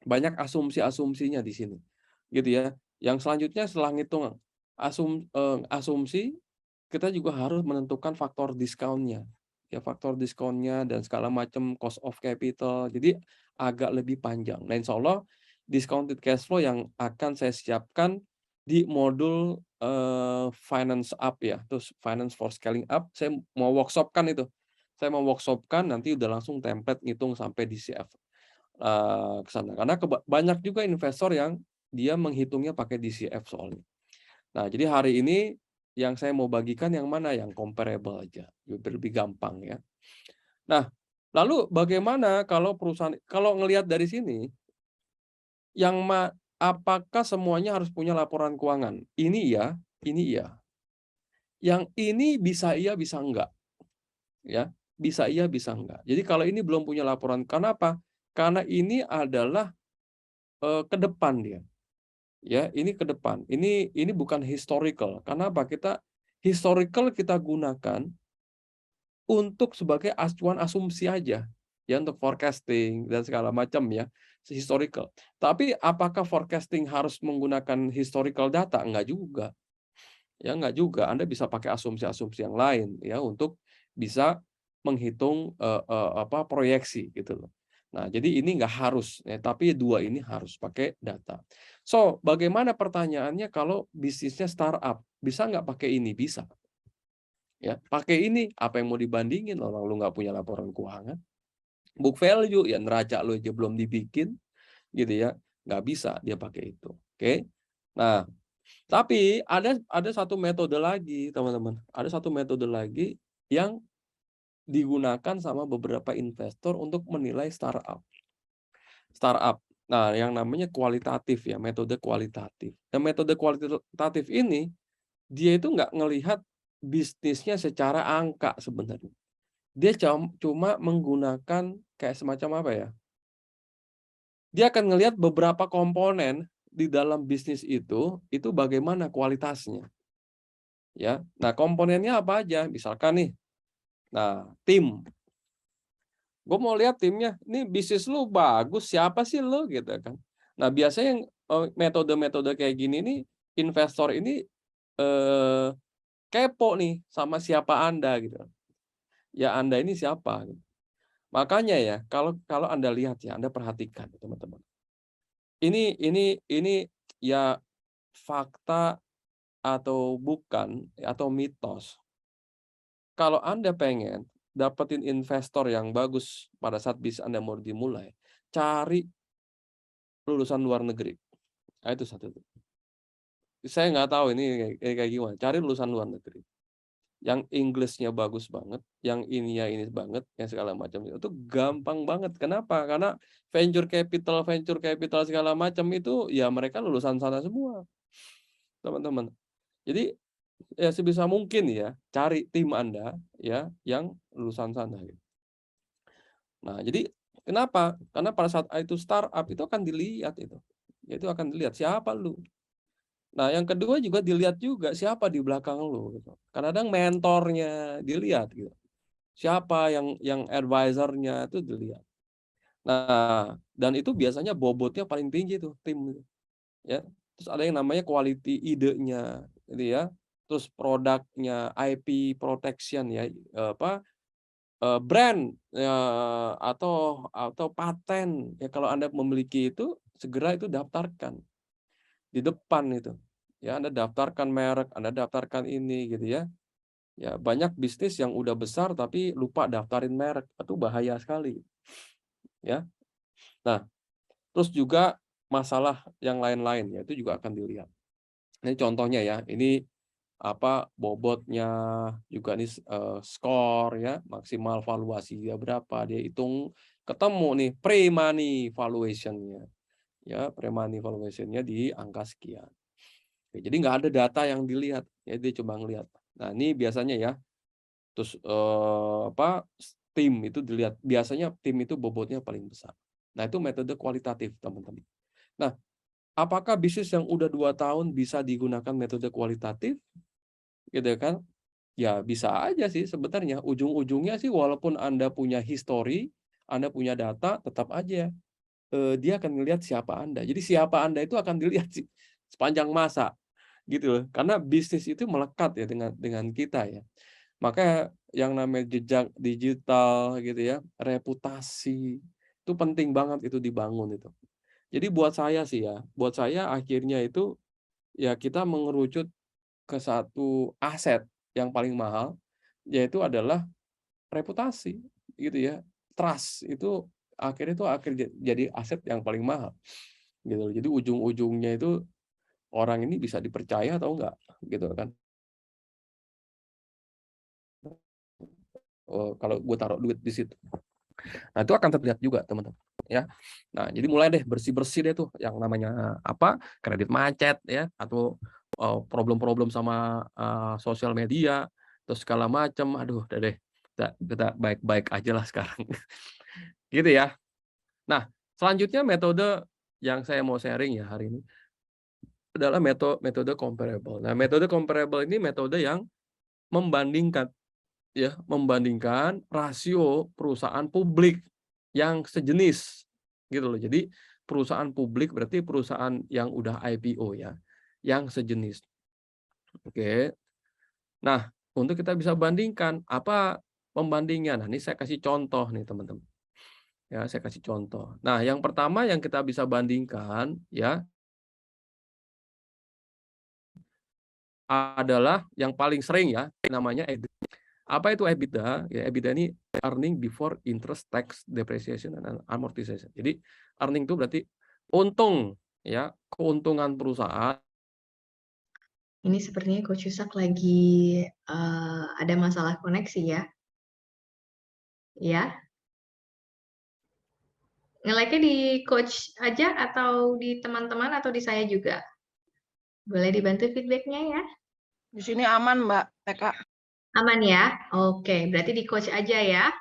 Banyak asumsi-asumsinya di sini. Gitu ya. Yang selanjutnya setelah ngitung asumsi, kita juga harus menentukan faktor diskonnya. Ya, faktor diskonnya dan segala macam cost of capital. Jadi agak lebih panjang. Nah, insya Allah discounted cash flow yang akan saya siapkan di modul finance up ya, terus finance for scaling up. Saya mau workshopkan itu. Saya mau workshopkan nanti udah langsung template ngitung sampai DCF ke sana. Karena banyak juga investor yang dia menghitungnya pakai DCF soalnya. Nah, jadi hari ini yang saya mau bagikan yang mana? Yang comparable aja, lebih gampang ya. Nah, lalu bagaimana kalau ngelihat dari sini, apakah semuanya harus punya laporan keuangan? Ini ya, ini ya. Yang ini bisa iya, bisa enggak. Ya, bisa iya, bisa enggak. Jadi kalau ini belum punya laporan, kenapa? Karena ini adalah ke depan dia. Ya, ini ke depan. Ini bukan historical. Kenapa? Historical kita gunakan untuk sebagai acuan asumsi aja, ya, untuk forecasting dan segala macam ya, historical. Tapi apakah forecasting harus menggunakan historical data? Enggak juga. Ya, enggak juga. Anda bisa pakai asumsi-asumsi yang lain ya untuk bisa menghitung proyeksi gitu loh. Nah, jadi ini enggak harus ya, tapi dua ini harus pakai data. So, bagaimana pertanyaannya kalau bisnisnya startup? Bisa nggak pakai ini? Bisa. Ya, pakai ini, apa yang mau dibandingin, orang lu nggak punya laporan keuangan. Book value ya neraca lu aja belum dibikin gitu ya, nggak bisa dia pakai itu. Oke. Nah, tapi ada satu metode lagi teman-teman, ada satu metode lagi yang digunakan sama beberapa investor untuk menilai startup. Nah, yang namanya kualitatif ya, metode kualitatif. Dan metode kualitatif ini dia itu nggak ngelihat bisnisnya secara angka sebenarnya. Dia cuma menggunakan kayak semacam apa ya? Dia akan ngelihat beberapa komponen di dalam bisnis itu bagaimana kualitasnya. Ya. Nah, komponennya apa aja? Misalkan nih. Nah, tim. Gue mau lihat timnya. Nih bisnis lu bagus, siapa sih lu gitu kan. Nah, biasanya yang metode-metode kayak gini nih investor ini kepo nih sama siapa Anda gitu. Ya Anda ini siapa gitu. Makanya ya, kalau Anda lihat ya, Anda perhatikan teman-teman. Ini ya fakta atau bukan atau mitos. Kalau Anda pengen dapetin investor yang bagus pada saat bisnis Anda mau dimulai, cari lulusan luar negeri. Nah, itu satu. Saya nggak tahu ini kayak gimana. Cari lulusan luar negeri. Yang Inggrisnya bagus banget, yang ini banget, yang segala macam itu gampang banget. Kenapa? Karena venture capital segala macam itu ya mereka lulusan sana semua, teman-teman. Jadi ya sebisa mungkin ya cari tim Anda ya yang lulusan sana. Nah, jadi kenapa? Karena pada saat itu startup itu akan dilihat itu. Itu akan dilihat siapa lu. Nah, yang kedua juga dilihat juga siapa di belakang lu gitu. Kadang-kadang mentornya dilihat gitu. Siapa yang advisor-nya itu dilihat. Nah, dan itu biasanya bobotnya paling tinggi tuh tim gitu. Ya. Terus ada yang namanya quality ide-nya gitu ya. Terus produknya, IP protection ya, brand atau paten ya, kalau Anda memiliki itu segera itu daftarkan di depan itu. Ya, Anda daftarkan merek, Anda daftarkan ini gitu ya. Ya, banyak bisnis yang udah besar tapi lupa daftarin merek. Itu bahaya sekali. Ya. Nah, terus juga masalah yang lain-lain ya itu juga akan dilihat. Ini contohnya ya. Ini bobotnya juga nih skor ya, maksimal valuasi dia berapa, dia hitung ketemu nih pre-money valuation-nya. Ya, pre-money valuation-nya di angka sekian. Oke, jadi nggak ada data yang dilihat, ya dia cuma ngelihat. Nah, ini biasanya ya. Terus tim itu dilihat. Biasanya tim itu bobotnya paling besar. Nah, itu metode kualitatif, teman-teman. Nah, apakah bisnis yang udah 2 tahun bisa digunakan metode kualitatif? Gitu kan? Ya, bisa aja sih sebenarnya. Ujung-ujungnya sih walaupun Anda punya history, Anda punya data, tetap aja dia akan melihat siapa Anda. Jadi siapa Anda itu akan dilihat sih sepanjang masa gitu loh. Karena bisnis itu melekat ya dengan kita ya. Maka yang namanya jejak digital gitu ya, reputasi itu penting banget itu dibangun itu. Jadi buat saya sih ya, buat saya akhirnya itu ya kita mengerucut ke satu aset yang paling mahal, yaitu adalah reputasi gitu ya. Trust itu akhirnya jadi aset yang paling mahal gitu. Jadi ujung-ujungnya itu orang ini bisa dipercaya atau enggak gitu kan. Kalau gue taruh duit di situ. Nah, itu akan terlihat juga, teman-teman, ya. Nah, jadi mulai deh bersih-bersih deh tuh yang namanya kredit macet ya, atau problem-problem sama sosial media, terus segala macam. Aduh, udah deh. Kita baik-baik aja lah sekarang. Gitu ya. Nah, selanjutnya metode yang saya mau sharing ya hari ini adalah metode comparable. Nah, metode comparable ini metode yang membandingkan rasio perusahaan publik yang sejenis gitu loh. Jadi perusahaan publik berarti perusahaan yang udah IPO ya, yang sejenis. Oke. Nah, untuk kita bisa bandingkan apa pembandingnya. Nah, ini saya kasih contoh nih, teman-teman. Ya, saya kasih contoh. Nah, yang pertama yang kita bisa bandingkan ya adalah yang paling sering ya, namanya EBITDA. Apa itu EBITDA? Ya, EBITDA ini earning before interest, tax, depreciation, and amortization. Jadi earning itu berarti untung ya, keuntungan perusahaan. Ini sepertinya Coach Yusak lagi ada masalah koneksi ya. Ya. Nge-like-nya di Coach aja atau di teman-teman atau di saya juga? Boleh dibantu feedback-nya ya. Di sini aman, Mbak TK. Aman ya? Oke, berarti di Coach aja ya.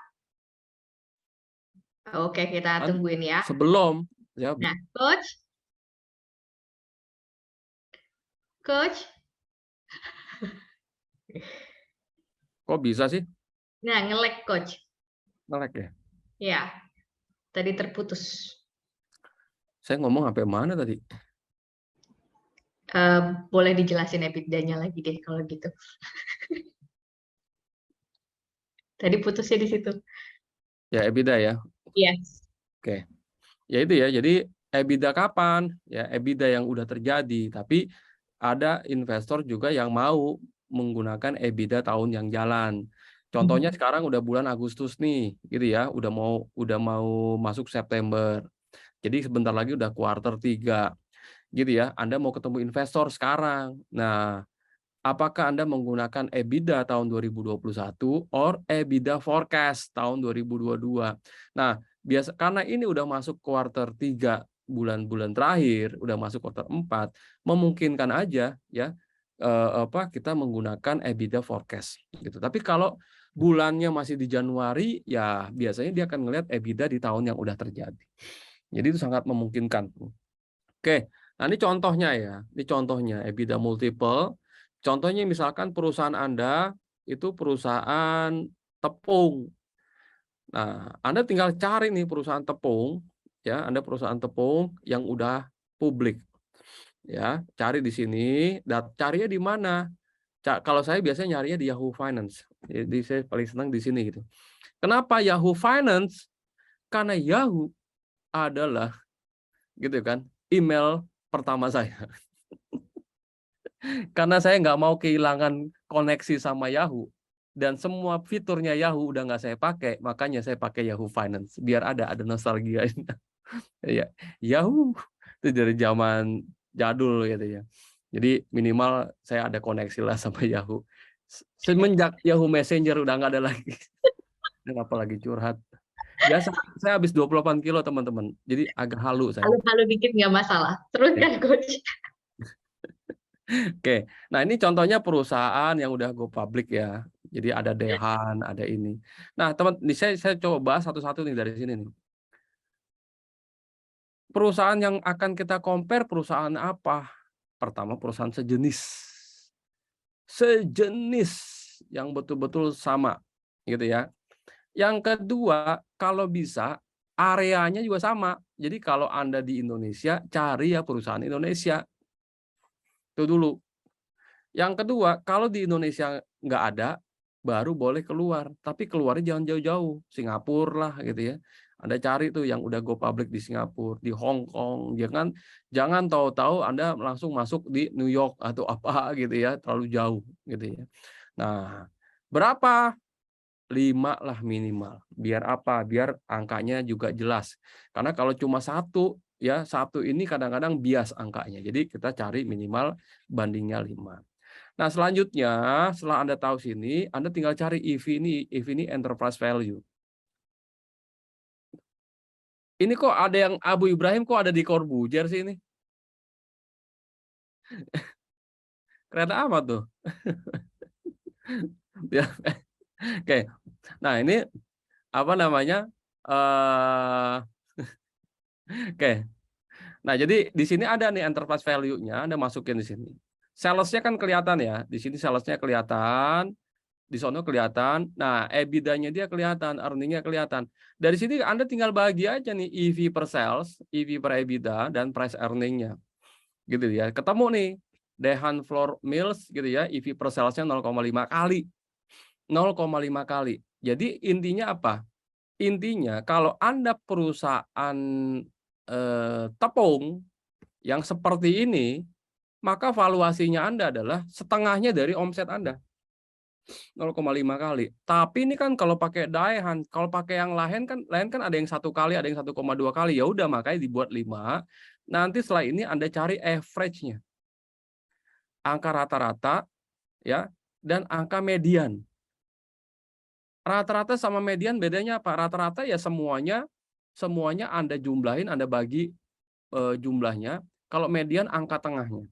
Oke, kita tungguin ya. Sebelum ya. Nah, Coach. Kok bisa sih? Nah, nge-like Coach. Nge-lag ya? Ya, tadi terputus. Saya ngomong sampai mana tadi? Boleh dijelasin EBITDA-nya lagi deh kalau gitu. Tadi putusnya di situ. Ya, EBITDA ya. Yes. Oke. Ya itu ya. Jadi EBITDA kapan? Ya, EBITDA yang udah terjadi, tapi ada investor juga yang mau menggunakan EBITDA tahun yang jalan. Contohnya sekarang udah bulan Agustus nih, gitu ya. Udah mau masuk September. Jadi sebentar lagi udah kuartal 3. Gitu ya. Anda mau ketemu investor sekarang. Nah, apakah Anda menggunakan EBITDA tahun 2021 or EBITDA forecast tahun 2022? Nah, karena ini udah masuk kuartal 3, bulan-bulan terakhir, udah masuk kuartal 4, memungkinkan aja ya kita menggunakan EBITDA forecast gitu. Tapi kalau bulannya masih di Januari, ya biasanya dia akan ngelihat EBITDA di tahun yang udah terjadi. Jadi itu sangat memungkinkan. Oke, nah ini contohnya ya. Ini contohnya EBITDA multiple. Contohnya misalkan perusahaan Anda itu perusahaan tepung. Nah, Anda tinggal cari nih perusahaan tepung, ya, Anda perusahaan tepung yang udah publik. Ya, cari di sini, dan carinya di mana? Kalau saya biasanya nyarinya di Yahoo Finance. Jadi saya paling senang di sini gitu. Kenapa Yahoo Finance? Karena Yahoo adalah gitu kan, email pertama saya. Karena saya nggak mau kehilangan koneksi sama Yahoo. Dan semua fiturnya Yahoo udah nggak saya pakai, makanya saya pakai Yahoo Finance. Biar ada nostalgia. Ya, Yahoo itu dari zaman jadul gitu ya. Jadi minimal saya ada koneksi lah sama Yahoo. Semenjak Yahoo Messenger udah nggak ada lagi. Dan apalagi curhat. Biasa saya habis 28 kilo teman-teman. Jadi agak halu saya. Halu-halu dikit nggak masalah. Teruskan Coach. Oke, nah ini contohnya perusahaan yang udah go public ya. Jadi ada Dehan, ada ini. Nah teman, saya coba bahas satu-satu nih dari sini nih. Perusahaan yang akan kita compare perusahaan apa? Pertama perusahaan sejenis yang betul-betul sama, gitu ya. Yang kedua, kalau bisa areanya juga sama. Jadi kalau Anda di Indonesia, cari ya perusahaan Indonesia. Itu dulu. Yang kedua, kalau di Indonesia nggak ada, baru boleh keluar. Tapi keluarnya jangan jauh-jauh. Singapura lah gitu ya. Anda cari tuh yang udah go public di Singapura, di Hong Kong. Jangan tahu-tahu Anda langsung masuk di New York atau apa gitu ya. Terlalu jauh gitu ya. Nah, berapa? 5 lah minimal. Biar apa? Biar angkanya juga jelas. Karena kalau cuma satu, ya satu ini kadang-kadang bias angkanya. Jadi kita cari minimal bandingnya 5. Nah, selanjutnya setelah Anda tahu sini, Anda tinggal cari EV ini enterprise value. Ini kok ada yang Abu Ibrahim kok ada di Corbuzier sih ini? Kereta apa tuh? Ya. Oke. Nah, ini apa namanya? Oke. Nah, jadi di sini ada nih enterprise value-nya, Anda masukin di sini. Sales-nya kan kelihatan ya. Di sini sales-nya kelihatan, di sono kelihatan. Nah, EBITDA-nya dia kelihatan, earning-nya kelihatan. Dari sini Anda tinggal bagi aja nih EV per sales, EV per EBITDA, dan price earning-nya. Gitu ya. Ketemu nih, Dehan Flour Mills gitu ya, EV per sales-nya 0,5 kali. 0,5 kali. Jadi intinya apa? Intinya kalau Anda perusahaan tepung yang seperti ini, maka valuasinya Anda adalah setengahnya dari omset Anda. 0,5 kali. Tapi ini kan kalau pakai Daehan, kalau pakai yang lain kan ada yang 1 kali, ada yang 1,2 kali. Ya udah makanya dibuat 5. Nanti setelah ini Anda cari average-nya. Angka rata-rata ya dan angka median. Rata-rata sama median bedanya apa? Rata-rata ya semuanya Anda jumlahin, Anda bagi jumlahnya. Kalau median angka tengahnya.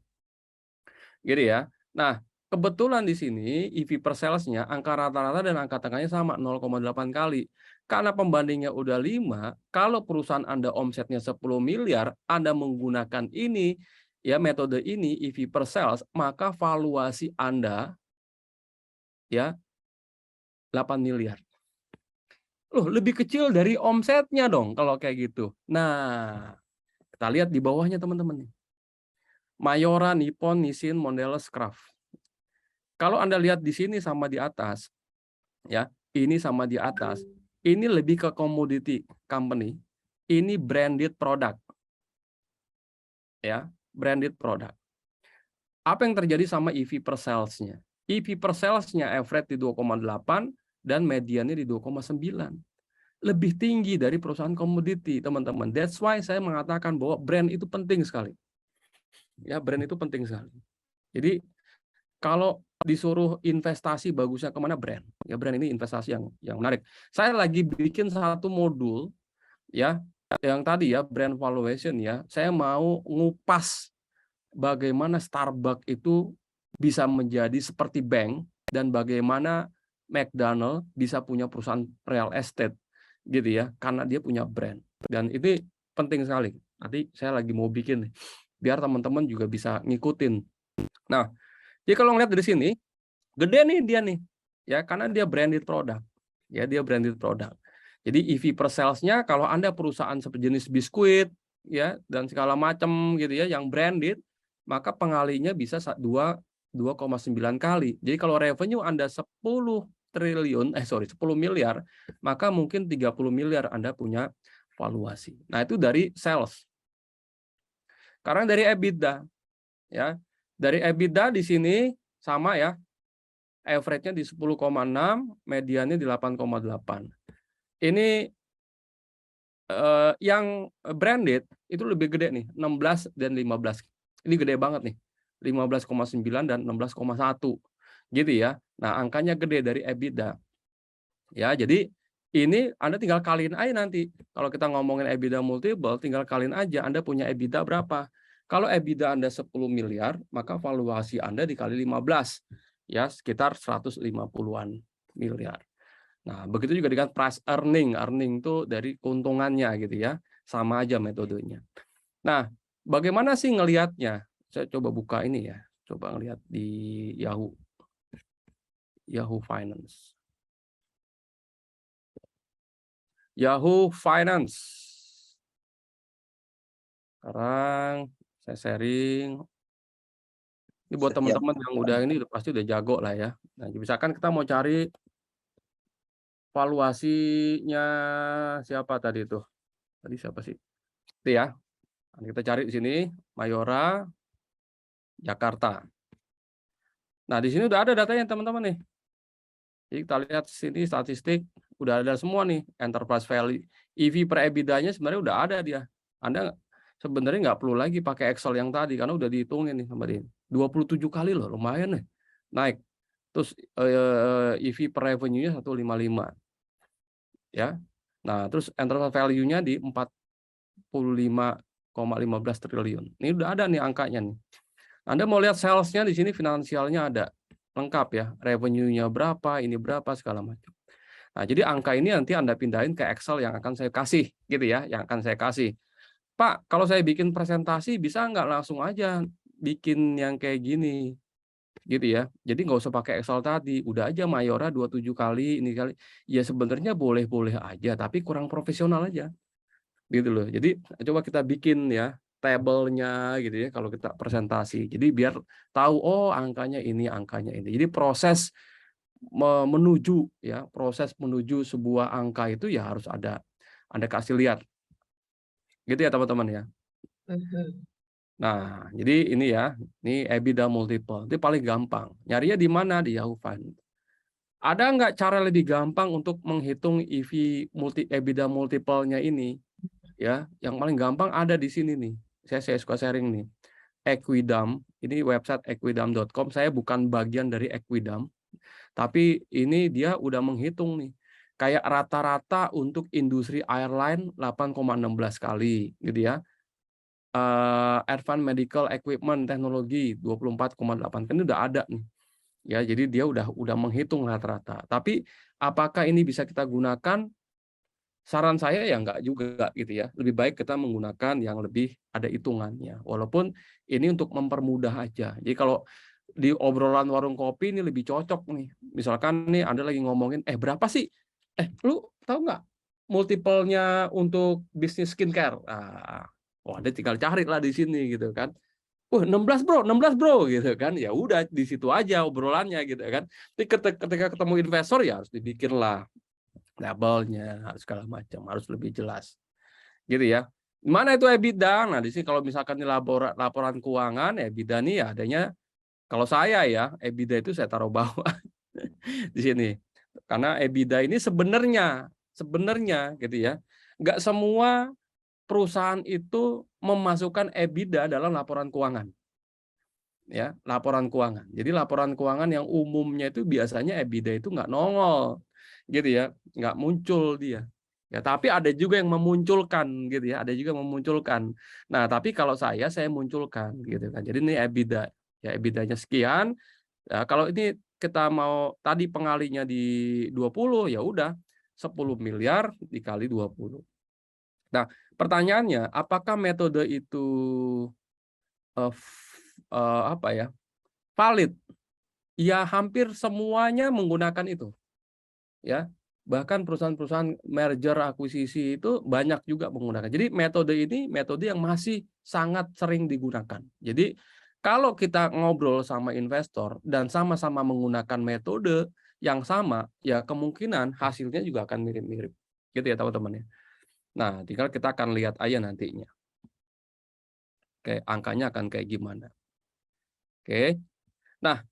Gitu ya. Nah, kebetulan di sini EV per sales-nya angka rata-rata dan angka tengahnya sama 0,8 kali. Karena pembandingnya udah 5, kalau perusahaan Anda omsetnya 10 miliar, Anda menggunakan ini ya metode ini EV per sales, maka valuasi Anda ya 8 miliar. Loh, lebih kecil dari omsetnya dong kalau kayak gitu. Nah, kita lihat di bawahnya teman-teman. Mayora, Nippon, Nissin, Mondelez, Kraft. Kalau Anda lihat di sini sama di atas, ya, ini sama di atas, ini lebih ke commodity company, ini branded product. Ya, branded product. Apa yang terjadi sama EV per sales-nya? EV per sales-nya average di 2,8 dan mediannya di 2,9. lebih tinggi dari perusahaan komoditi, teman-teman. That's why saya mengatakan bahwa brand itu penting sekali. Ya, brand itu penting sekali. Jadi kalau disuruh investasi bagusnya kemana, brand. Ya, brand ini investasi yang menarik. Saya lagi bikin satu modul ya, yang tadi ya, brand valuation ya. Saya mau ngupas bagaimana Starbucks itu bisa menjadi seperti bank dan bagaimana McDonald bisa punya perusahaan real estate gitu ya, karena dia punya brand. Dan ini penting sekali. Nanti saya lagi mau bikin nih, biar teman-teman juga bisa ngikutin. Nah, jadi kalau ngeliat dari sini, gede nih dia nih, ya karena dia branded product, ya dia branded product. Jadi EV per sales-nya kalau Anda perusahaan sejenis biskuit, ya dan segala macam gitu ya, yang branded, maka pengalinya bisa 2,9 kali. Jadi kalau revenue Anda 10 miliar, maka mungkin 30 miliar Anda punya valuasi. Nah, itu dari sales. Karena dari EBITDA, ya. Dari EBITDA di sini sama ya. Average-nya di 10,6, mediannya di 8,8. Ini yang branded itu lebih gede nih, 16 dan 15. Ini gede banget nih. 15,9 dan 16,1. Gitu ya. Nah, angkanya gede dari EBITDA. Ya, jadi ini Anda tinggal kaliin aja nanti. Kalau kita ngomongin EBITDA multiple, tinggal kaliin aja Anda punya EBITDA berapa. Kalau EBITDA Anda 10 miliar, maka valuasi Anda dikali 15. Ya, sekitar 150-an miliar. Nah, begitu juga dengan price earning. Earning itu dari keuntungannya gitu ya. Sama aja metodenya. Nah, bagaimana sih ngelihatnya? Saya coba buka ini ya. Coba ngelihat di Yahoo Finance. Yahoo Finance. Sekarang saya sharing. Ini buat teman-teman yang udah ini pasti udah jago lah ya. Nah, misalkan kita mau cari valuasinya siapa tadi itu? Tadi siapa sih? Itu ya. Kita cari di sini Mayora Jakarta. Nah, di sini udah ada datanya teman-teman nih. Jadi kita lihat sini statistik udah ada semua nih, enterprise value. EV per EBITDA-nya sebenarnya udah ada dia. Anda sebenarnya nggak perlu lagi pakai Excel yang tadi karena udah dihitungin nih sama dia. 27 kali loh, lumayan nih. Naik. Terus EV per revenue-nya 155. Ya. Nah, terus enterprise value-nya di 45,15 triliun. Ini udah ada nih angkanya nih. Anda mau lihat sales-nya di sini, finansialnya ada lengkap ya, revenue-nya berapa, ini berapa segala macam. Nah, jadi angka ini nanti Anda pindahin ke Excel yang akan saya kasih, gitu ya, yang akan saya kasih. Pak, kalau saya bikin presentasi bisa nggak langsung aja bikin yang kayak gini, gitu ya. Jadi nggak usah pakai Excel tadi, udah aja Mayora 27 kali, ini kali. Ya sebenarnya boleh-boleh aja, tapi kurang profesional aja, gitu loh. Jadi coba kita bikin ya tabelnya gitu ya kalau kita presentasi. Jadi biar tahu oh angkanya ini, angkanya ini. Jadi proses menuju ya, proses menuju sebuah angka itu ya harus ada Anda kasih lihat. Gitu ya teman-teman ya. Nah, jadi ini ya, ini EBITDA multiple. Itu paling gampang. Nyarinya di mana? Di Yahoo Finance. Ada nggak cara lebih gampang untuk menghitung EBITDA multiple-nya ini? Ya, yang paling gampang ada di sini nih. Saya suka sharing nih. Equidam, ini website equidam.com. Saya bukan bagian dari Equidam, tapi ini dia udah menghitung nih. Kayak rata-rata untuk industri airline 8,16 kali gitu ya. Advanced medical equipment teknologi 24,8 kan udah ada nih. Ya, jadi dia udah menghitung rata-rata. Tapi apakah ini bisa kita gunakan? Saran saya ya enggak juga gitu ya. Lebih baik kita menggunakan yang lebih ada hitungannya. Walaupun ini untuk mempermudah aja. Jadi kalau di obrolan warung kopi ini lebih cocok nih. Misalkan nih Anda lagi ngomongin, berapa sih? Lu tahu nggak multiple-nya untuk bisnis skincare? Anda tinggal cari lah di sini gitu kan. 16 bro gitu kan. Ya udah di situ aja obrolannya gitu kan. Tapi ketika ketemu investor ya harus dibikin lah labelnya, segala macam harus lebih jelas gitu ya. Mana itu EBITDA? Nah di sini kalau misalkan di laporan keuangan EBITDA nih ya adanya, kalau saya ya EBITDA itu saya taruh bawah di sini karena EBITDA ini sebenarnya sebenarnya gitu ya. Nggak semua perusahaan itu memasukkan EBITDA dalam laporan keuangan. Ya, laporan keuangan. Jadi laporan keuangan yang umumnya itu biasanya EBITDA itu nggak nongol, gitu ya, nggak muncul dia. Ya, tapi ada juga yang memunculkan, gitu ya, ada juga yang memunculkan. Nah, tapi kalau saya munculkan, gitu kan. Jadi ini EBITDA, ya EBITDA-nya sekian. Ya, kalau ini kita mau tadi pengalinya di 20, ya udah 10 miliar dikali 20. Nah, pertanyaannya, apakah metode itu apa ya? Valid? Ya hampir semuanya menggunakan itu. Ya, bahkan perusahaan-perusahaan merger akuisisi itu banyak juga menggunakan. Jadi metode ini metode yang masih sangat sering digunakan. Jadi kalau kita ngobrol sama investor dan sama-sama menggunakan metode yang sama, ya kemungkinan hasilnya juga akan mirip-mirip. Gitu ya teman-teman ya. Nah, tinggal kita akan lihat aja nantinya. Oke, angkanya akan kayak gimana. Oke. Nah,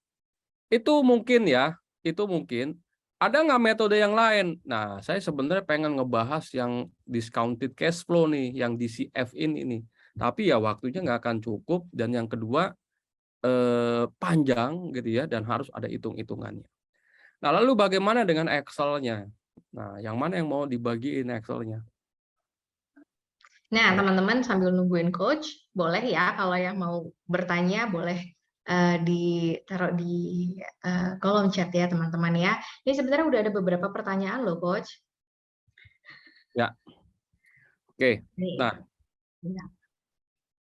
itu mungkin ya, itu mungkin. Ada nggak metode yang lain? Nah, saya sebenarnya pengen ngebahas yang discounted cash flow nih, yang DCF ini. Tapi ya waktunya nggak akan cukup, dan yang kedua panjang gitu ya, dan harus ada hitung-hitungannya. Nah, lalu bagaimana dengan Excel-nya? Nah, yang mana yang mau dibagiin Excel-nya? Nah, teman-teman sambil nungguin coach, boleh ya kalau yang mau bertanya boleh ditaruh di kolom chat ya teman-teman ya. Ini sebenarnya udah ada beberapa pertanyaan loh coach. Ya. Oke. Nih. Nah. Ya.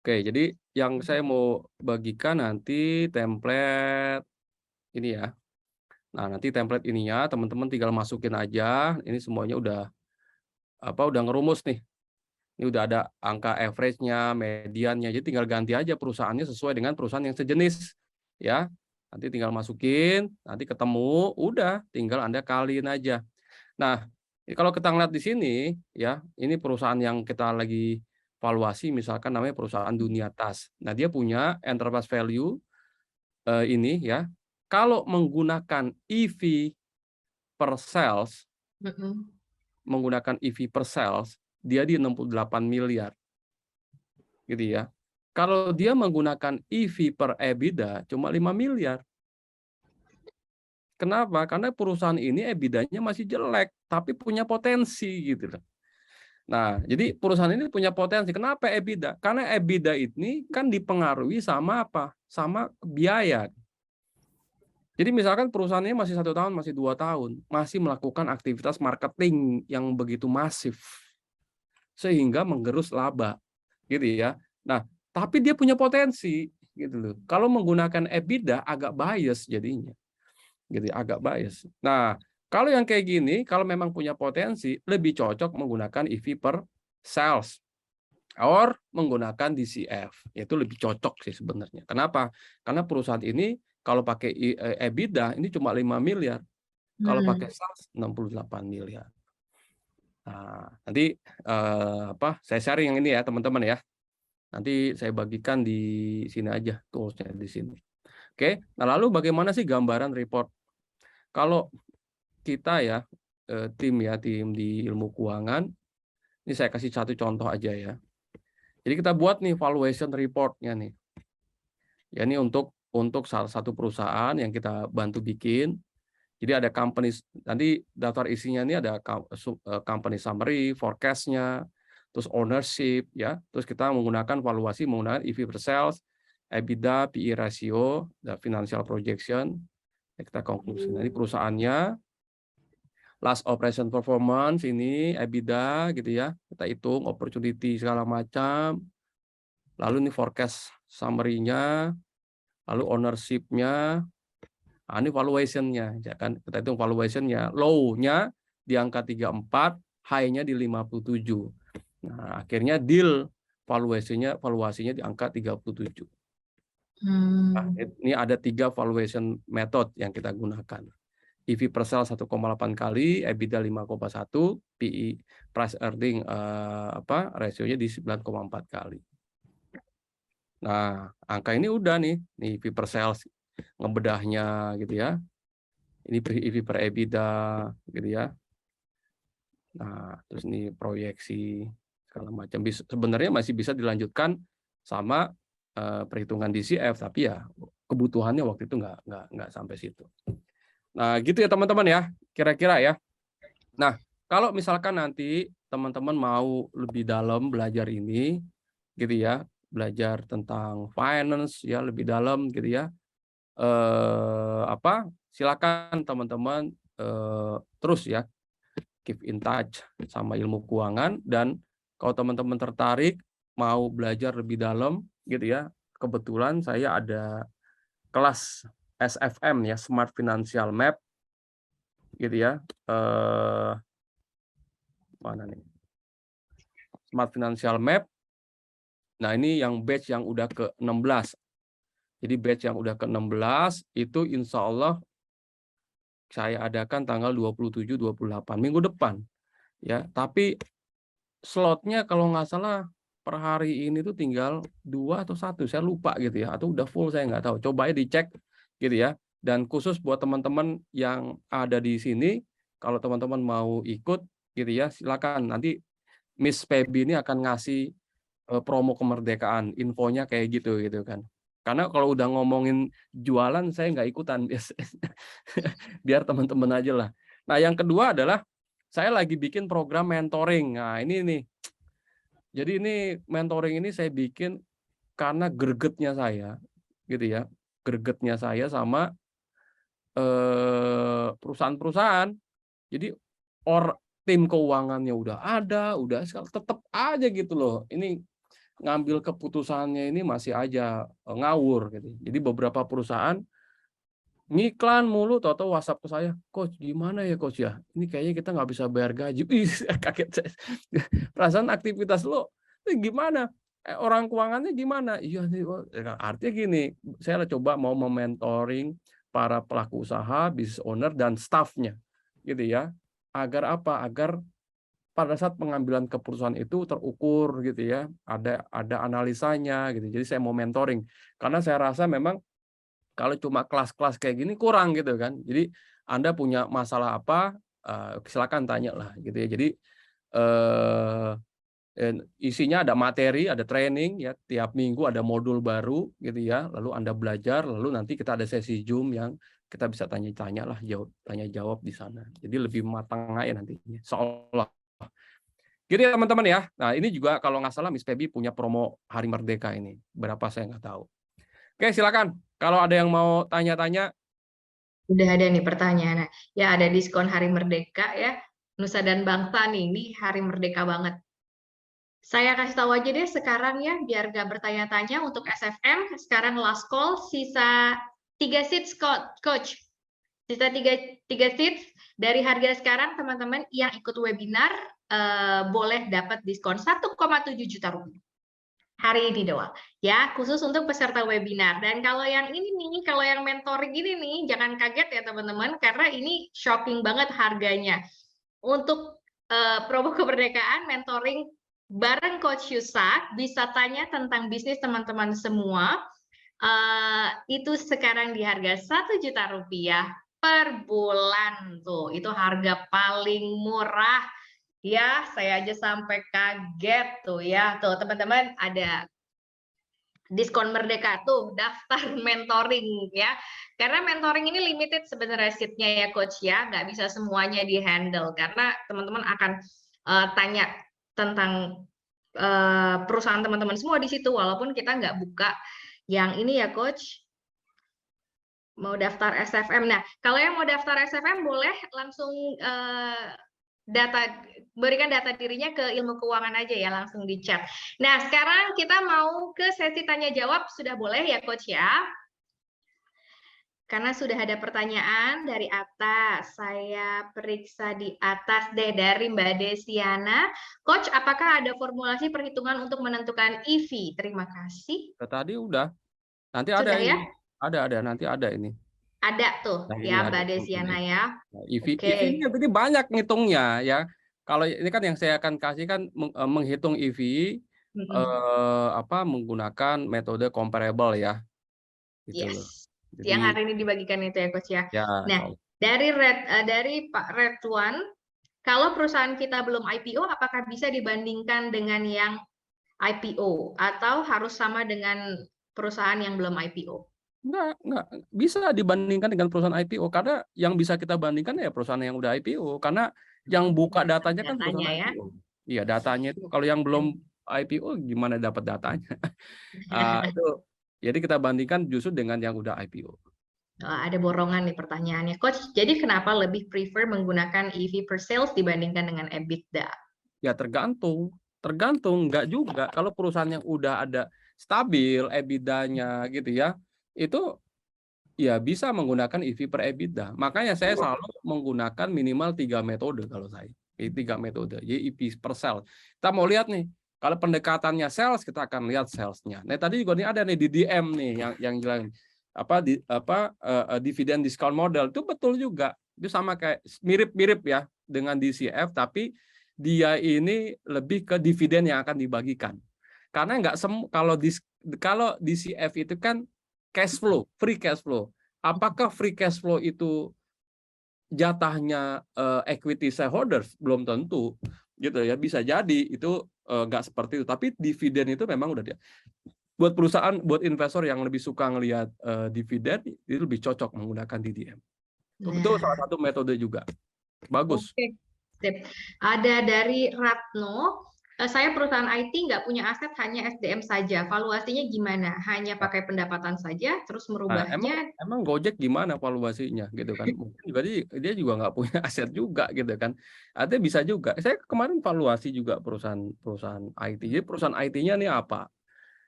Oke, jadi yang saya mau bagikan nanti template ini ya. Nah, nanti template ininya teman-teman tinggal masukin aja. Ini semuanya udah ngerumus nih. Ini udah ada angka average-nya, mediannya. Jadi tinggal ganti aja perusahaannya sesuai dengan perusahaan yang sejenis, ya. Nanti tinggal masukin, nanti ketemu, udah tinggal Anda kaliin aja. Nah, kalau kita ngeliat di sini, ya, ini perusahaan yang kita lagi valuasi, misalkan namanya perusahaan Dunia Tas. Nah, dia punya enterprise value ini ya. Kalau menggunakan EV per sales, menggunakan EV per sales, dia di 68 miliar. Gitu ya. Kalau dia menggunakan EV per EBITDA cuma 5 miliar. Kenapa? Karena perusahaan ini EBITDA-nya masih jelek, tapi punya potensi gitu loh. Nah, jadi perusahaan ini punya potensi. Kenapa EBITDA? Karena EBITDA ini kan dipengaruhi sama apa? Sama biaya. Jadi misalkan perusahaannya masih 1 tahun, masih 2 tahun, masih melakukan aktivitas marketing yang begitu masif, sehingga menggerus laba, gitu ya. Nah, tapi dia punya potensi, gitu loh. Kalau menggunakan EBITDA agak bias jadinya, gitu, agak bias. Nah, kalau yang kayak gini, kalau memang punya potensi, lebih cocok menggunakan EV per sales, or menggunakan DCF, itu lebih cocok sih sebenarnya. Kenapa? Karena perusahaan ini kalau pakai EBITDA ini cuma 5 miliar, kalau pakai sales 68 miliar. Nah, nanti saya sharing yang ini ya teman-teman ya. Nanti saya bagikan di sini aja toolsnya di sini. Oke, nah lalu bagaimana sih gambaran report? Kalau kita ya tim di ilmu keuangan, ini saya kasih satu contoh aja ya. Jadi kita buat nih valuation reportnya nih. Ya ini untuk salah satu perusahaan yang kita bantu bikin. Jadi ada company, nanti daftar isinya ini ada company summary, forecast-nya, terus ownership, ya. Terus kita menggunakan valuasi menggunakan EV per sales, EBITDA, PE ratio, dan financial projection. Ya, kita konklusi. Ini perusahaannya, last operation performance ini EBITDA gitu ya. Kita hitung opportunity segala macam. Lalu ini forecast summary-nya, lalu ownership-nya. Nah, ini valuation-nya, ya kan? Kita hitung valuation-nya. Low-nya di angka 34, high-nya di 57. Nah, akhirnya deal valuasinya di angka 37. Nah, ini ada 3 valuation method yang kita gunakan. EV per sale 1,8 kali, EBITDA 5,1, PE price earning rasionya di 9,4 kali. Nah, angka ini udah nih EV per sales ngebedahnya gitu ya. Ini EV per EBITDA gitu ya. Nah, terus ini proyeksi segala macam. Sebenarnya masih bisa dilanjutkan sama perhitungan DCF, tapi ya kebutuhannya waktu itu nggak sampai situ. Nah, gitu ya teman-teman ya, kira-kira ya. Nah, kalau misalkan nanti teman-teman mau lebih dalam belajar ini, gitu ya, belajar tentang finance ya lebih dalam, gitu ya. Silakan teman-teman terus ya keep in touch sama ilmu keuangan, dan kalau teman-teman tertarik mau belajar lebih dalam, gitu ya. Kebetulan saya ada kelas SFM ya, Smart Financial Map, gitu ya. Mana nih? Smart Financial Map. Nah, ini yang batch yang udah ke-16. Jadi batch yang udah ke-16 itu insya Allah saya adakan tanggal 27-28 minggu depan. Ya, tapi slotnya kalau nggak salah per hari ini tuh tinggal 2 atau 1, saya lupa gitu ya, atau udah full saya nggak tahu. Coba dicek gitu ya. Dan khusus buat teman-teman yang ada di sini, kalau teman-teman mau ikut gitu ya, silakan. Nanti Miss Feby ini akan ngasih promo kemerdekaan, infonya kayak gitu kan. Karena kalau udah ngomongin jualan saya nggak ikutan biasanya. Biar teman-teman aja lah. Nah, yang kedua adalah saya lagi bikin program mentoring. Nah, ini nih. Jadi ini mentoring ini saya bikin karena gregetnya saya gitu ya. Gregetnya saya sama perusahaan-perusahaan. Jadi tim keuangannya udah ada, udah tetap aja gitu loh. Ini ngambil keputusannya ini masih aja ngawur gitu. Jadi beberapa perusahaan ngiklan mulu, tahu-tahu WhatsApp ke saya, "Coach, gimana ya Coach ya? Ini kayaknya kita nggak bisa bayar gaji." Kaget saya. Perasaan aktivitas lo gimana? Orang keuangannya gimana? Iya nih, artinya gini, saya coba mau mementoring para pelaku usaha, business owner dan staffnya, gitu ya. Agar apa? Agar pada saat pengambilan keputusan itu terukur gitu ya, ada analisanya gitu. Jadi saya mau mentoring karena saya rasa memang kalau cuma kelas-kelas kayak gini kurang gitu kan. Jadi Anda punya masalah apa, silakan tanya lah gitu ya. Jadi isinya ada materi, ada training ya, tiap minggu ada modul baru gitu ya. Lalu Anda belajar, lalu nanti kita ada sesi Zoom yang kita bisa tanya-tanya lah, tanya jawab di sana. Jadi lebih matang aja nantinya. Seolah gitu ya teman-teman ya. Nah, ini juga kalau nggak salah Miss Feby punya promo Hari Merdeka ini. Berapa saya nggak tahu. Oke, silakan. Kalau ada yang mau tanya-tanya. Udah ada nih pertanyaan. Ya, ada diskon Hari Merdeka ya. Nusa dan Bangsa nih, ini Hari Merdeka banget. Saya kasih tahu aja deh sekarang ya, biar gak bertanya-tanya untuk SFM. Sekarang last call, sisa 3 seats Coach. Sisa 3 seats. Dari harga sekarang teman-teman yang ikut webinar boleh dapat diskon 1,7 juta rupiah. Hari ini doang ya, khusus untuk peserta webinar. Dan kalau yang ini nih, kalau yang mentoring ini nih, jangan kaget ya teman-teman, karena ini shocking banget harganya. Untuk promo kemerdekaan mentoring bareng Coach Yusak, bisa tanya tentang bisnis teman-teman semua. Itu sekarang di harga 1 juta rupiah per bulan tuh. Itu harga paling murah. Ya, saya aja sampai kaget tuh ya. Tuh teman-teman ada diskon merdeka tuh, daftar mentoring ya. Karena mentoring ini limited sebenarnya seatnya ya Coach ya. Nggak bisa semuanya di-handle. Karena teman-teman akan tanya tentang perusahaan teman-teman semua di situ. Walaupun kita nggak buka yang ini ya Coach. Mau daftar SFM. Nah, kalau yang mau daftar SFM boleh langsung berikan data dirinya ke ilmu keuangan aja ya, langsung di chat. Nah, sekarang kita mau ke sesi tanya jawab, sudah boleh ya Coach ya? Karena sudah ada pertanyaan dari atas, saya periksa di atas deh dari Mbak Desiana. Coach, apakah ada formulasi perhitungan untuk menentukan EV? Terima kasih. Tadi udah. Nanti Sudah ada ini. ya? Ada, nanti ada ini. Ada tuh Nah, ya ada. Mbak Desiana ya. Nah, EV Oke. ini banyak ngitungnya ya. Kalau ini kan yang saya akan kasih kan menghitung EV menggunakan metode comparable ya. Gitu loh. Yes. Jadi, Yang hari ini dibagikan itu ya Coach ya. ya, Nah, dari Pak Redwan, Kalau perusahaan kita belum IPO, apakah bisa dibandingkan dengan yang IPO atau harus sama dengan perusahaan yang belum IPO? Enggak bisa dibandingkan dengan perusahaan IPO karena yang bisa kita bandingkan ya perusahaan yang udah IPO karena yang buka datanya kan Datanya perusahaan ya. IPO. Iya, datanya itu kalau yang belum IPO gimana dapat datanya? Itu jadi kita bandingkan justru dengan yang udah IPO. Ada borongan nih pertanyaannya, Coach. Jadi kenapa lebih prefer menggunakan EV per sales dibandingkan dengan EBITDA? Ya tergantung enggak juga kalau perusahaan yang udah ada stabil EBITDA-nya gitu ya, itu ya bisa menggunakan EV per EBITDA. Makanya saya selalu menggunakan minimal 3 metode kalau saya. 3 metode, jadi EV per sales. Kita mau lihat nih, kalau pendekatannya sales kita akan lihat salesnya. Nah tadi juga nih ada nih DDM nih yang bilang dividend discount model itu betul juga. Itu sama kayak mirip-mirip ya dengan DCF tapi dia ini lebih ke dividen yang akan dibagikan. Karena nggak kalau DCF itu kan cash flow, free cash flow. Apakah free cash flow itu jatahnya equity shareholders? Belum tentu, gitu ya. Bisa jadi itu nggak seperti itu. Tapi dividen itu memang udah dia. Buat perusahaan, buat investor yang lebih suka ngelihat dividen, itu lebih cocok menggunakan DDM. Itu salah satu metode juga. Bagus. Oke. Ada dari Ratno. Saya perusahaan IT nggak punya aset, hanya SDM saja. Valuasinya gimana? Hanya pakai pendapatan saja, terus merubahnya? Emang Gojek gimana valuasinya gitu kan? Mungkin juga dia juga nggak punya aset juga gitu kan? Artinya bisa juga. Saya kemarin valuasi juga perusahaan IT. Jadi perusahaan IT-nya nih apa?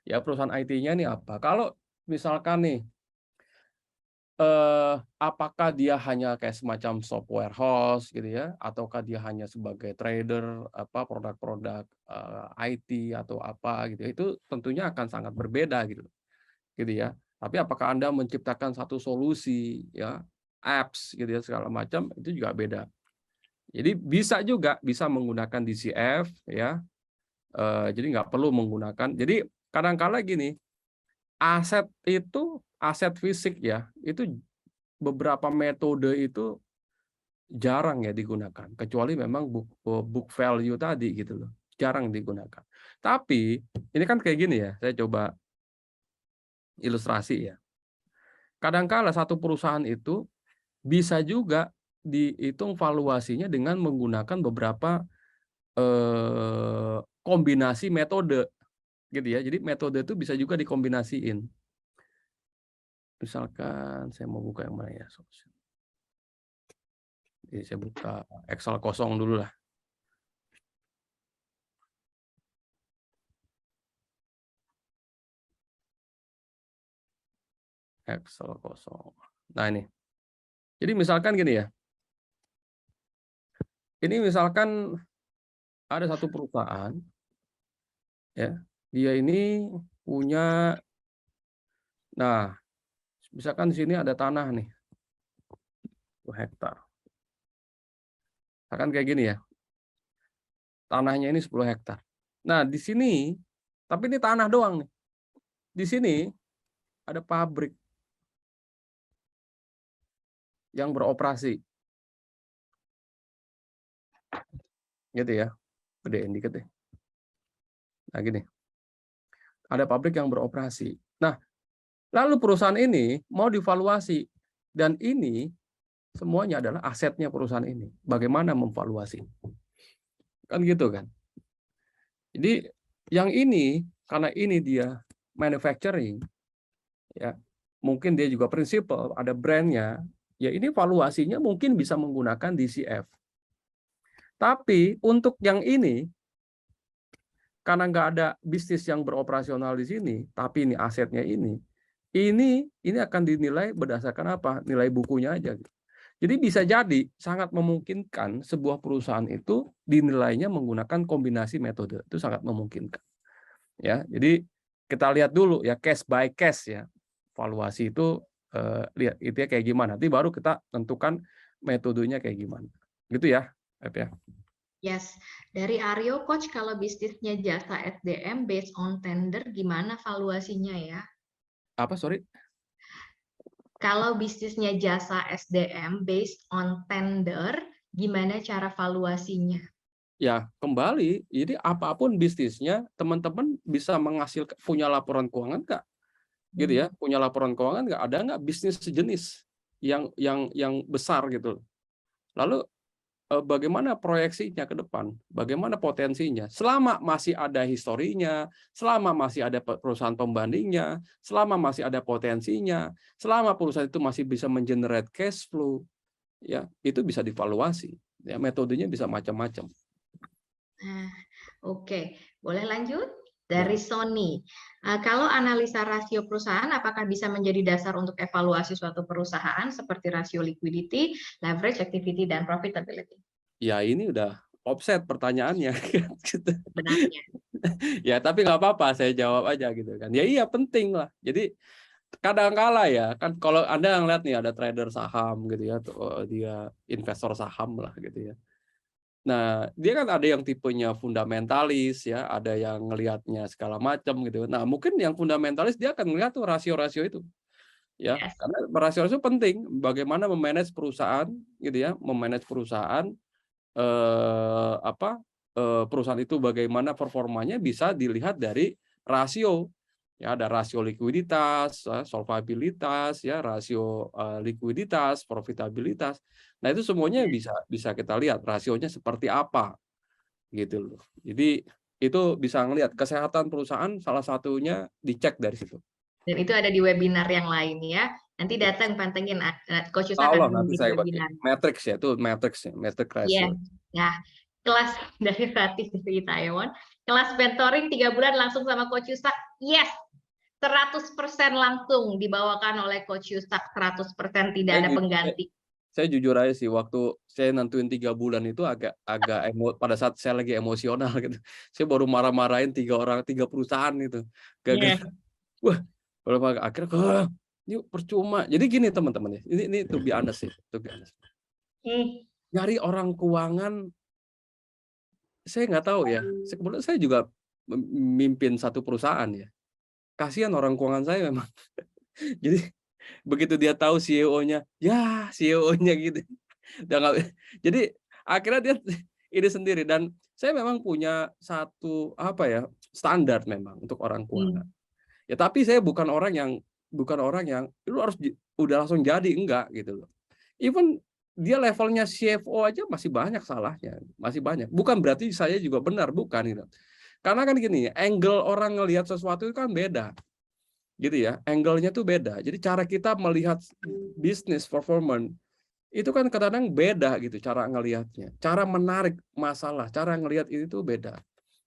Ya perusahaan IT-nya nih apa? Kalau misalkan nih, apakah dia hanya kayak semacam software house gitu ya? Ataukah dia hanya sebagai trader produk-produk IT atau apa gitu? Itu tentunya akan sangat berbeda gitu ya. Tapi apakah Anda menciptakan satu solusi ya, apps gitu ya segala macam itu juga beda. Jadi bisa menggunakan DCF ya. Jadi nggak perlu menggunakan. Jadi kadang-kala gini, aset fisik ya, itu beberapa metode itu jarang ya digunakan kecuali memang book value tadi gitu loh. Jarang digunakan. Tapi ini kan kayak gini ya, saya coba ilustrasi ya. Kadangkala satu perusahaan itu bisa juga dihitung valuasinya dengan menggunakan beberapa kombinasi metode gitu ya. Jadi metode itu bisa juga dikombinasiin. Misalkan saya mau buka yang mana ya? Jadi saya buka Excel kosong dulu lah. Excel kosong. Nah ini. Jadi misalkan gini ya. Ini misalkan ada satu perusahaan ya. Dia ini punya, nah misalkan di sini ada tanah nih 1 hektar. Akan kayak gini ya. Tanahnya ini 10 hektar. Nah, di sini tapi ini tanah doang nih. Di sini ada pabrik yang beroperasi. Gitu ya. Gedein dikit deh. Nah, gini. Ada pabrik yang beroperasi. Nah, lalu perusahaan ini mau divaluasi dan ini semuanya adalah asetnya perusahaan ini. Bagaimana memvaluasi? Kan gitu kan. Jadi yang ini karena ini dia manufacturing ya. Mungkin dia juga prinsipal, ada brandnya, ya ini valuasinya mungkin bisa menggunakan DCF. Tapi untuk yang ini, karena nggak ada bisnis yang beroperasional di sini, tapi ini asetnya ini akan dinilai berdasarkan apa? Nilai bukunya aja. Jadi bisa jadi sangat memungkinkan sebuah perusahaan itu dinilainya menggunakan kombinasi metode. Itu sangat memungkinkan. Ya, jadi kita lihat dulu ya case by case ya. Valuasi itu lihat itu ya kayak gimana. Nanti baru kita tentukan metodenya kayak gimana. Gitu ya, ya. Yes. Dari Aryo, Coach, kalau bisnisnya jasa SDM based on tender, gimana valuasinya ya? Apa, sorry? Kalau bisnisnya jasa SDM based on tender, gimana cara valuasinya? Ya, kembali, jadi apapun bisnisnya, teman-teman bisa menghasilkan, punya laporan keuangan nggak? Gitu ya, punya laporan keuangan nggak? Ada nggak bisnis sejenis yang besar gitu? Lalu bagaimana proyeksinya ke depan? Bagaimana potensinya? Selama masih ada historinya, selama masih ada perusahaan pembandingnya, selama masih ada potensinya, selama perusahaan itu masih bisa mengenerate cash flow, ya itu bisa divaluasi. Ya, metodenya bisa macam-macam. Nah, oke. Boleh lanjut? Ya. Dari Sony. Kalau analisa rasio perusahaan, apakah bisa menjadi dasar untuk evaluasi suatu perusahaan seperti rasio liquidity, leverage, activity, dan profitability? Ya ini udah offset pertanyaannya. Gitu. Benarnya. Ya tapi nggak apa-apa, saya jawab aja gitu kan. Ya iya penting lah. Jadi kadang-kala ya kan, kalau Anda ngeliat nih ada trader saham gitu ya, dia investor saham lah gitu ya. Nah, dia kan ada yang tipenya fundamentalis ya, ada yang ngelihatnya segala macam gitu. Nah, mungkin yang fundamentalis dia akan melihat tuh rasio-rasio itu. Ya, Yes. karena rasio-rasio penting bagaimana memanage perusahaan gitu ya, memanage perusahaan perusahaan itu bagaimana performanya bisa dilihat dari rasio. Ya, ada rasio likuiditas, solvabilitas, ya, rasio likuiditas, profitabilitas. Nah, itu semuanya bisa kita lihat rasionya seperti apa gitu loh. Jadi itu bisa ngelihat kesehatan perusahaan, salah satunya dicek dari situ. Dan itu ada di webinar yang lain ya. Nanti datang pantengin, Coach Yus Allah akan nanti bikin saya pakai webinar. matrix ya, itu matrix ya, matrix Iya. rasio. Nah, kelas dari Ratih di Taiwan, kelas mentoring 3 bulan langsung sama Coach Yusak. Yes. 100% langsung dibawakan oleh Coach Yusak, 100% tidak ada pengganti. Saya jujur aja sih, waktu saya nentuin 3 bulan itu agak pada saat saya lagi emosional gitu. Saya baru marah-marahin 3 perusahaan itu. Gagal. Wah, akhirnya ini percuma. Jadi gini teman-teman ya. Ini to be honest sih, to be honest. Nyari orang keuangan, saya nggak tahu ya. Kebetulan saya juga memimpin satu perusahaan ya. Kasihan orang keuangan saya memang. Jadi begitu dia tahu CEO-nya, ya CEO-nya gitu. Jadi akhirnya dia ini sendiri, dan saya memang punya satu standar memang untuk orang keuangan. Ya tapi saya bukan orang yang lu harus udah langsung jadi, enggak gitu loh. Even dia levelnya CFO aja masih banyak salahnya, masih banyak. Bukan berarti saya juga benar, bukan gitu. Karena kan gini, angle orang ngelihat sesuatu itu kan beda. Gitu ya, angle-nya tuh beda. Jadi cara kita melihat bisnis performance itu kan kadang-kadang beda gitu cara ngelihatnya. Cara menarik masalah, cara ngelihat itu tuh beda.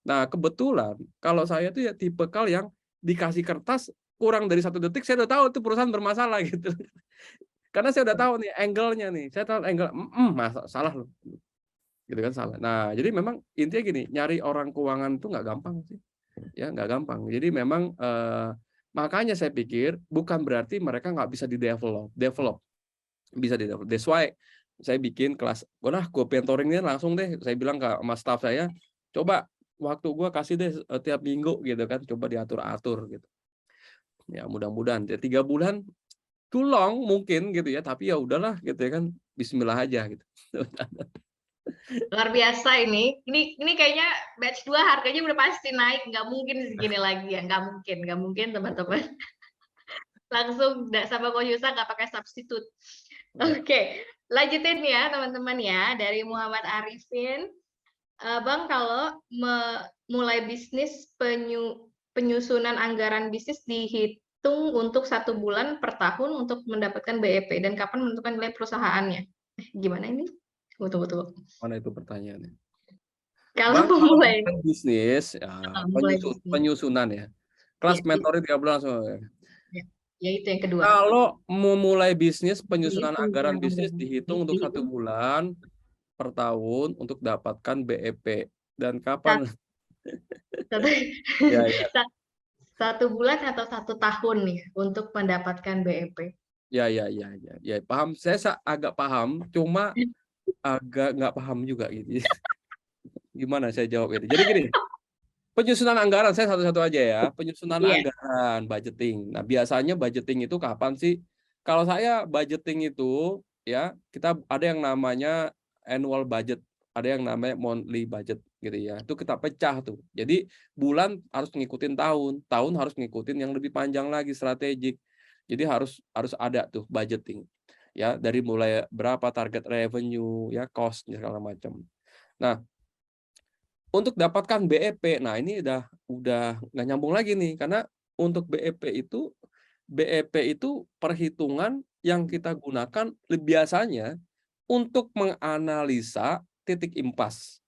Nah, kebetulan kalau saya tuh ya tipikal yang dikasih kertas kurang dari 1 detik saya udah tahu itu perusahaan bermasalah gitu. Karena saya udah tahu nih angle-nya nih. Saya tahu angle salah loh. Gitu kan salah. Nah, jadi memang intinya gini, nyari orang keuangan itu nggak gampang sih. Ya, nggak gampang. Jadi memang makanya saya pikir bukan berarti mereka nggak bisa develop. Bisa di-develop. That's why saya bikin kelas, gue mentoringnya langsung deh. Saya bilang ke sama staff saya, coba waktu gue kasih deh tiap minggu gitu kan, coba diatur-atur gitu. Ya mudah-mudahan 3 bulan too long mungkin gitu ya, tapi ya udahlah gitu ya kan, Bismillah aja gitu. Luar biasa ini. Ini kayaknya batch 2 harganya udah pasti naik, nggak mungkin segini lagi ya, nggak mungkin teman-teman. Langsung sama Coach Yusak nggak pakai substitute. Oke, lanjutin ya teman-teman ya, dari Muhammad Arifin. Bang, kalau mulai bisnis, penyusunan anggaran bisnis dihitung untuk 1 bulan per tahun untuk mendapatkan BEP, dan kapan menentukan nilai perusahaannya? Gimana ini? Tunggu. Mana itu pertanyaannya? Kalau Bang, mulai bisnis, penyusunan ya. Kelas mentoring 3 bulan langsung. Ya itu yang kedua. Kalau memulai bisnis, penyusunan anggaran bisnis dihitung untuk 1 bulan per tahun untuk dapatkan BEP. Dan kapan? 1 bulan atau 1 tahun nih untuk mendapatkan BEP. Ya, paham. Saya agak paham, cuma agak nggak paham juga gitu. Gimana saya jawab itu? Jadi gini, penyusunan anggaran saya satu-satu aja ya. Penyusunan anggaran, budgeting. Nah, biasanya budgeting itu kapan sih? Kalau saya budgeting itu ya, kita ada yang namanya annual budget, ada yang namanya monthly budget gitu ya. Itu kita pecah tuh. Jadi bulan harus ngikutin tahun, tahun harus ngikutin yang lebih panjang lagi strategik. Jadi harus ada tuh budgeting. Ya, dari mulai berapa target revenue, ya cost segala macam. Nah, untuk dapatkan BEP, nah ini udah nggak nyambung lagi nih, karena untuk BEP itu perhitungan yang kita gunakan biasanya untuk menganalisa titik impas.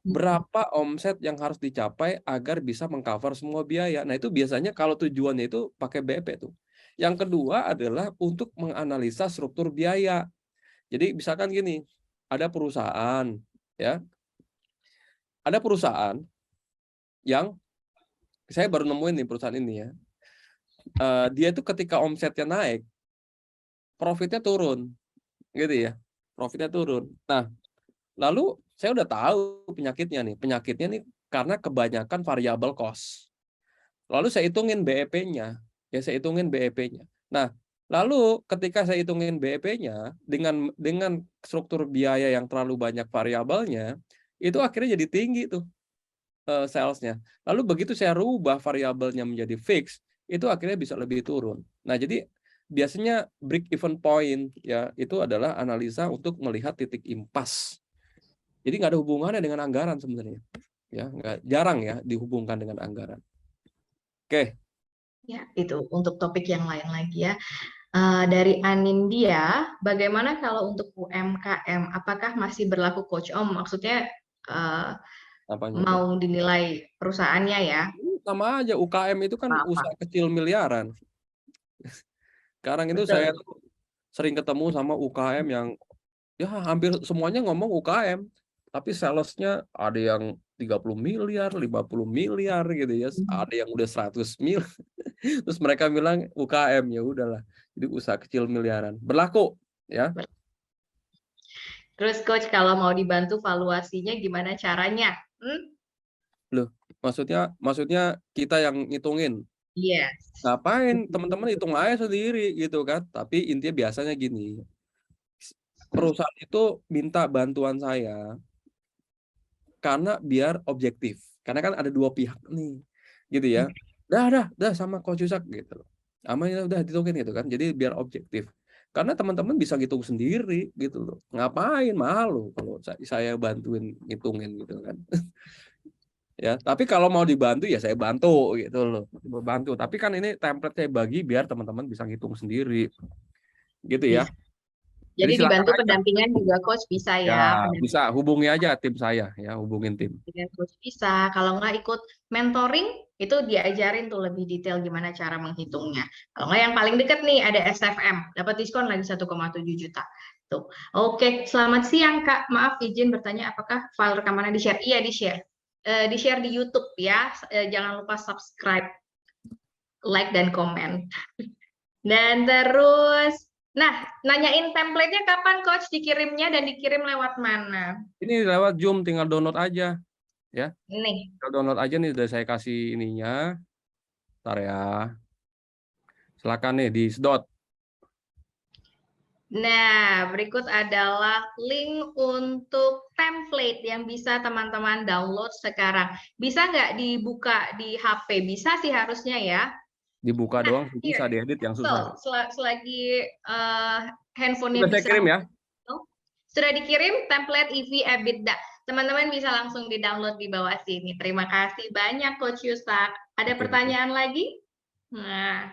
Berapa omset yang harus dicapai agar bisa mengcover semua biaya. Nah, itu biasanya kalau tujuannya itu pakai BEP tuh. Yang kedua adalah untuk menganalisa struktur biaya. Jadi misalkan gini, ada perusahaan ya. Ada perusahaan yang saya baru nemuin nih perusahaan ini ya. Dia itu ketika omsetnya naik, profitnya turun, gitu ya. Profitnya turun. Nah, lalu saya udah tahu penyakitnya nih. Penyakitnya nih karena kebanyakan variable cost. Lalu saya hitungin BEP-nya. Ya, saya hitungin BEP-nya. Nah, lalu ketika saya hitungin BEP-nya dengan struktur biaya yang terlalu banyak variabelnya, itu akhirnya jadi tinggi tuh sales-nya. Lalu begitu saya rubah variabelnya menjadi fix, itu akhirnya bisa lebih turun. Nah, jadi biasanya break even point ya itu adalah analisa untuk melihat titik impas. Jadi nggak ada hubungannya dengan anggaran sebenarnya. Ya, jarang ya dihubungkan dengan anggaran. Oke. Ya, itu untuk topik yang lain lagi ya. Dari Anindya, bagaimana kalau untuk UMKM? Apakah masih berlaku Coach Om? Maksudnya mau dinilai perusahaannya ya? Sama aja, UKM itu kan usaha kecil miliaran. Sekarang itu saya sering ketemu sama UKM yang ya hampir semuanya ngomong UKM, tapi salesnya ada yang 30 miliar, 50 miliar gitu ya, ada yang udah 100 mil. Terus mereka bilang UKM, ya udahlah. Jadi usaha kecil miliaran. Berlaku ya. Terus Coach kalau mau dibantu valuasinya gimana caranya? Loh, maksudnya kita yang ngitungin. Iya. Ngapain teman-teman hitung aja sendiri gitu kan. Tapi intinya biasanya gini. Perusahaan itu minta bantuan saya karena biar objektif. Karena kan ada dua pihak nih. Gitu ya. Dah sama Coach Yusak gitu. Aman udah dihitungin gitu kan. Jadi biar objektif. Karena teman-teman bisa ngitung sendiri gitu loh. Ngapain malu kalau saya bantuin ngitungin gitu kan. Ya, tapi kalau mau dibantu ya saya bantu gitu loh. Bantu. Tapi kan ini template saya bagi biar teman-teman bisa ngitung sendiri. Gitu ya. Jadi dibantu pendampingan juga Coach bisa ya. Bisa hubungi aja tim saya ya, hubungin tim. Coach bisa. Kalau nggak ikut mentoring itu diajarin tuh lebih detail gimana cara menghitungnya. Kalau nggak yang paling deket nih ada SFM, dapat diskon lagi 1,7 juta. Tuh. Oke, selamat siang Kak. Maaf izin bertanya apakah file rekamannya di-share? Iya, di-share. Di-share di YouTube ya. Jangan lupa subscribe, like dan komen. Dan terus nah, nanyain template-nya kapan Coach dikirimnya dan dikirim lewat mana? Ini lewat Zoom, tinggal download aja. Ya. Nih. Tinggal download aja nih, udah saya kasih ininya. Bentar ya. Silakan nih di sedot. Nah, berikut adalah link untuk template yang bisa teman-teman download sekarang. Bisa nggak dibuka di HP? Bisa sih harusnya ya. Dibuka doang, bisa diedit yang susah. Selagi handphonenya sudah saya kirim ya. Sudah dikirim template EV EBITDA. Teman-teman bisa langsung di-download di bawah sini. Terima kasih banyak Coach Yusak. Ada pertanyaan lagi? Nah,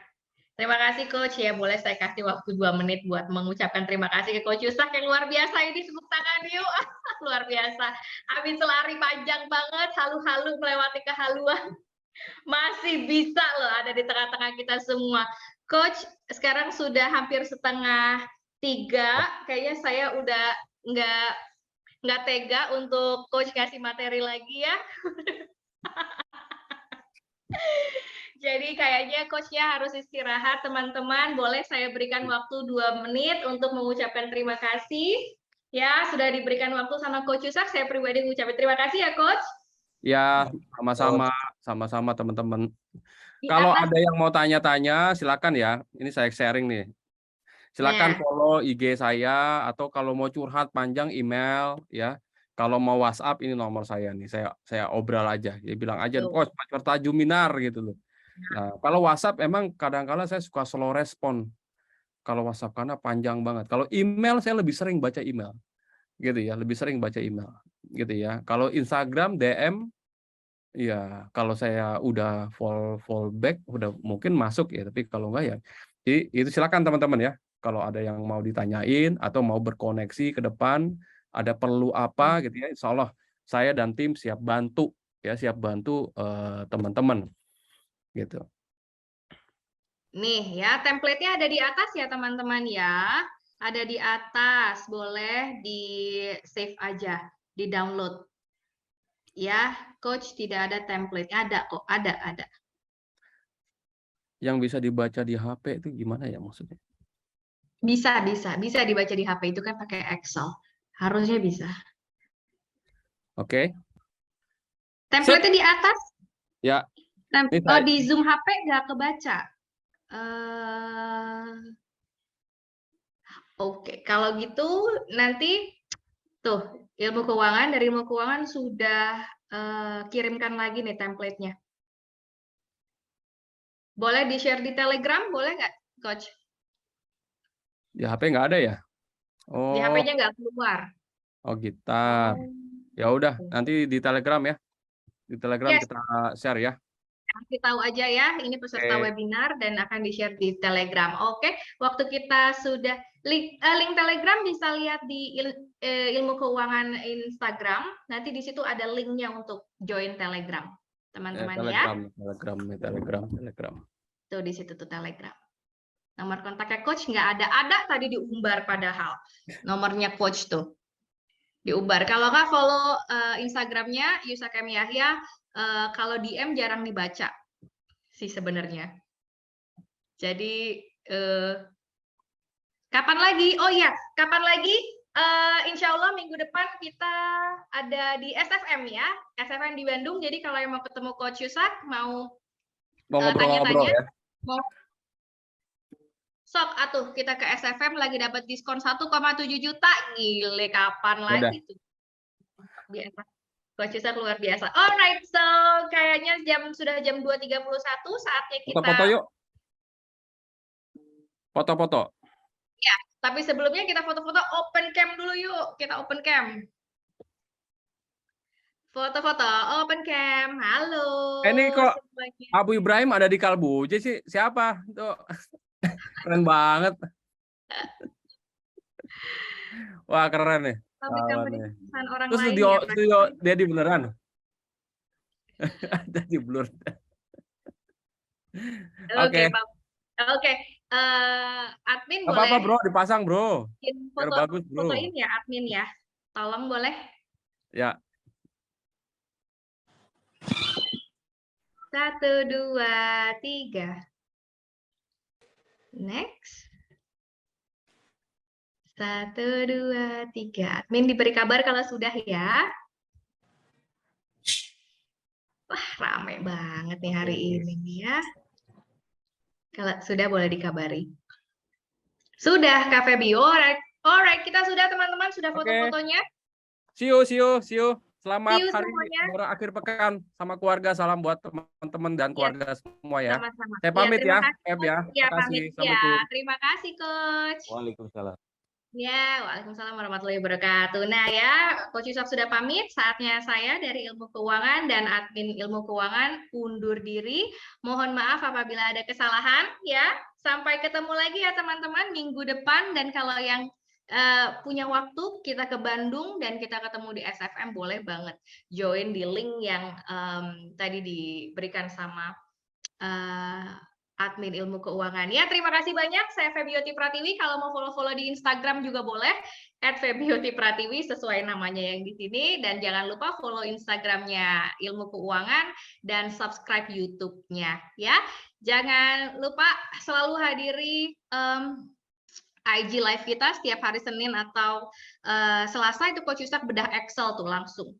terima kasih Coach ya. Boleh saya kasih waktu 2 menit buat mengucapkan terima kasih ke Coach Yusak yang luar biasa ini. Tepuk tangan yuk. Luar biasa. Habis lari panjang banget, halu-halu melewati kehaluan. Masih bisa loh ada di tengah-tengah kita semua. Coach, sekarang sudah hampir 2:30. Kayaknya saya udah nggak tega untuk Coach kasih materi lagi ya. Jadi kayaknya Coach-nya harus istirahat, teman-teman. Boleh saya berikan waktu 2 menit untuk mengucapkan terima kasih. Ya, sudah diberikan waktu sama Coach Yusak. Saya pribadi mengucapkan terima kasih ya, Coach. Ya, sama-sama teman-teman. Kalau ada yang mau tanya-tanya, silakan ya. Ini saya sharing nih. Silakan Nah. follow IG saya, atau kalau mau curhat panjang email ya. Kalau mau WhatsApp ini nomor saya nih. Saya obral aja. Ya bilang aja, Coach peserta Juminar gitu loh. Nah, kalau WhatsApp emang kadang-kala saya suka slow respon. Kalau WhatsApp karena panjang banget. Kalau email saya lebih sering baca email. Gitu ya, lebih sering baca email. Gitu ya. Kalau Instagram DM ya, kalau saya udah follow back udah mungkin masuk ya, tapi kalau enggak ya. Jadi itu silakan teman-teman ya. Kalau ada yang mau ditanyain atau mau berkoneksi ke depan, ada perlu apa gitu ya, insya Allah saya dan tim siap bantu ya, siap bantu teman-teman gitu. Nih ya, template-nya ada di atas ya teman-teman ya. Ada di atas, boleh di save aja, di download. Ya, Coach tidak ada template. Ada kok, ada. Yang bisa dibaca di HP itu gimana ya maksudnya? Bisa dibaca di HP itu kan pakai Excel. Harusnya bisa. Oke. Template-nya di atas. Ya. Oh, di Zoom HP nggak kebaca. Oke, kalau gitu nanti tuh dari ilmu keuangan sudah kirimkan lagi nih template-nya. Boleh di-share di Telegram, boleh nggak, Coach? Di HP nggak ada ya? Di Oh, HP-nya nggak keluar. oh gitar. Ya udah, nanti di Telegram ya. Di Telegram Yes. kita share ya. Kasih tahu aja ya, ini peserta webinar dan akan di-share di Telegram. Oke, waktu kita sudah link Telegram bisa lihat di ilmu keuangan Instagram. Nanti di situ ada linknya untuk join Telegram, teman-teman ya. Telegram. Tuh di situ tuh Telegram. Nomor kontaknya Coach nggak ada tadi diumbar padahal. Nomornya Coach tuh diumbar. Kalau nggak follow Instagramnya Yusakem Yahya. Kalau DM jarang dibaca sih sebenarnya. Jadi kapan lagi? Oh iya, kapan lagi? Insya Allah minggu depan kita ada di SFM ya, SFM di Bandung. Jadi kalau yang mau ketemu Coach Yusak, mau ngobrol-ngobrol ya. Mau sok atuh kita ke SFM lagi dapat diskon 1,7 juta. Gile, kapan lagi tuh? Biasa. Coach Yusak luar biasa. Alright, so kayaknya sudah jam 2.31, saatnya kita foto-foto yuk. Foto-foto. Ya, tapi sebelumnya kita foto-foto open cam dulu yuk. Kita open cam. Foto-foto open cam. Halo. Ini kok semuanya. Abu Ibrahim ada di Kalbuje sih? Siapa? Tuh. Keren banget. Wah, keren nih. Orang terus lain studio dia di beneran. Ada di blur. Oke. Oke. Admin boleh. Apa-apa bro, dipasang bro. Biar bagus bro. Fotoin ya admin ya. Tolong boleh. Ya. 1, 2, 3. Next. 1, 2, 3. Admin diberi kabar kalau sudah ya. Wah, rame banget nih hari ini ya. Kalau sudah boleh dikabari. Sudah, Kak Febi. Alright, kita sudah teman-teman, sudah foto-fotonya. See you. Selamat hari semuanya. akhir pekan sama keluarga. Salam buat teman-teman dan keluarga semua ya. Sama-sama. Saya pamit ya, Feb ya. Terima kasih. Terima kasih, Coach. Waalaikumsalam. Ya, waalaikumsalam warahmatullahi wabarakatuh. Nah ya, Coach Yusak sudah pamit. Saatnya saya dari Ilmu Keuangan dan admin Ilmu Keuangan undur diri. Mohon maaf apabila ada kesalahan ya. Sampai ketemu lagi ya teman-teman minggu depan. Dan kalau yang punya waktu kita ke Bandung dan kita ketemu di SFM, boleh banget join di link yang tadi diberikan sama admin Ilmu Keuangan. Ya, terima kasih banyak. Saya Febioti Pratiwi. Kalau mau follow-follow di Instagram juga boleh. @Febioti_Pratiwi sesuai namanya yang di sini. Dan jangan lupa follow Instagramnya Ilmu Keuangan dan subscribe YouTube-nya. Ya, jangan lupa selalu hadiri IG live kita setiap hari Senin atau Selasa. Itu Coach Yusak bedah Excel tuh langsung.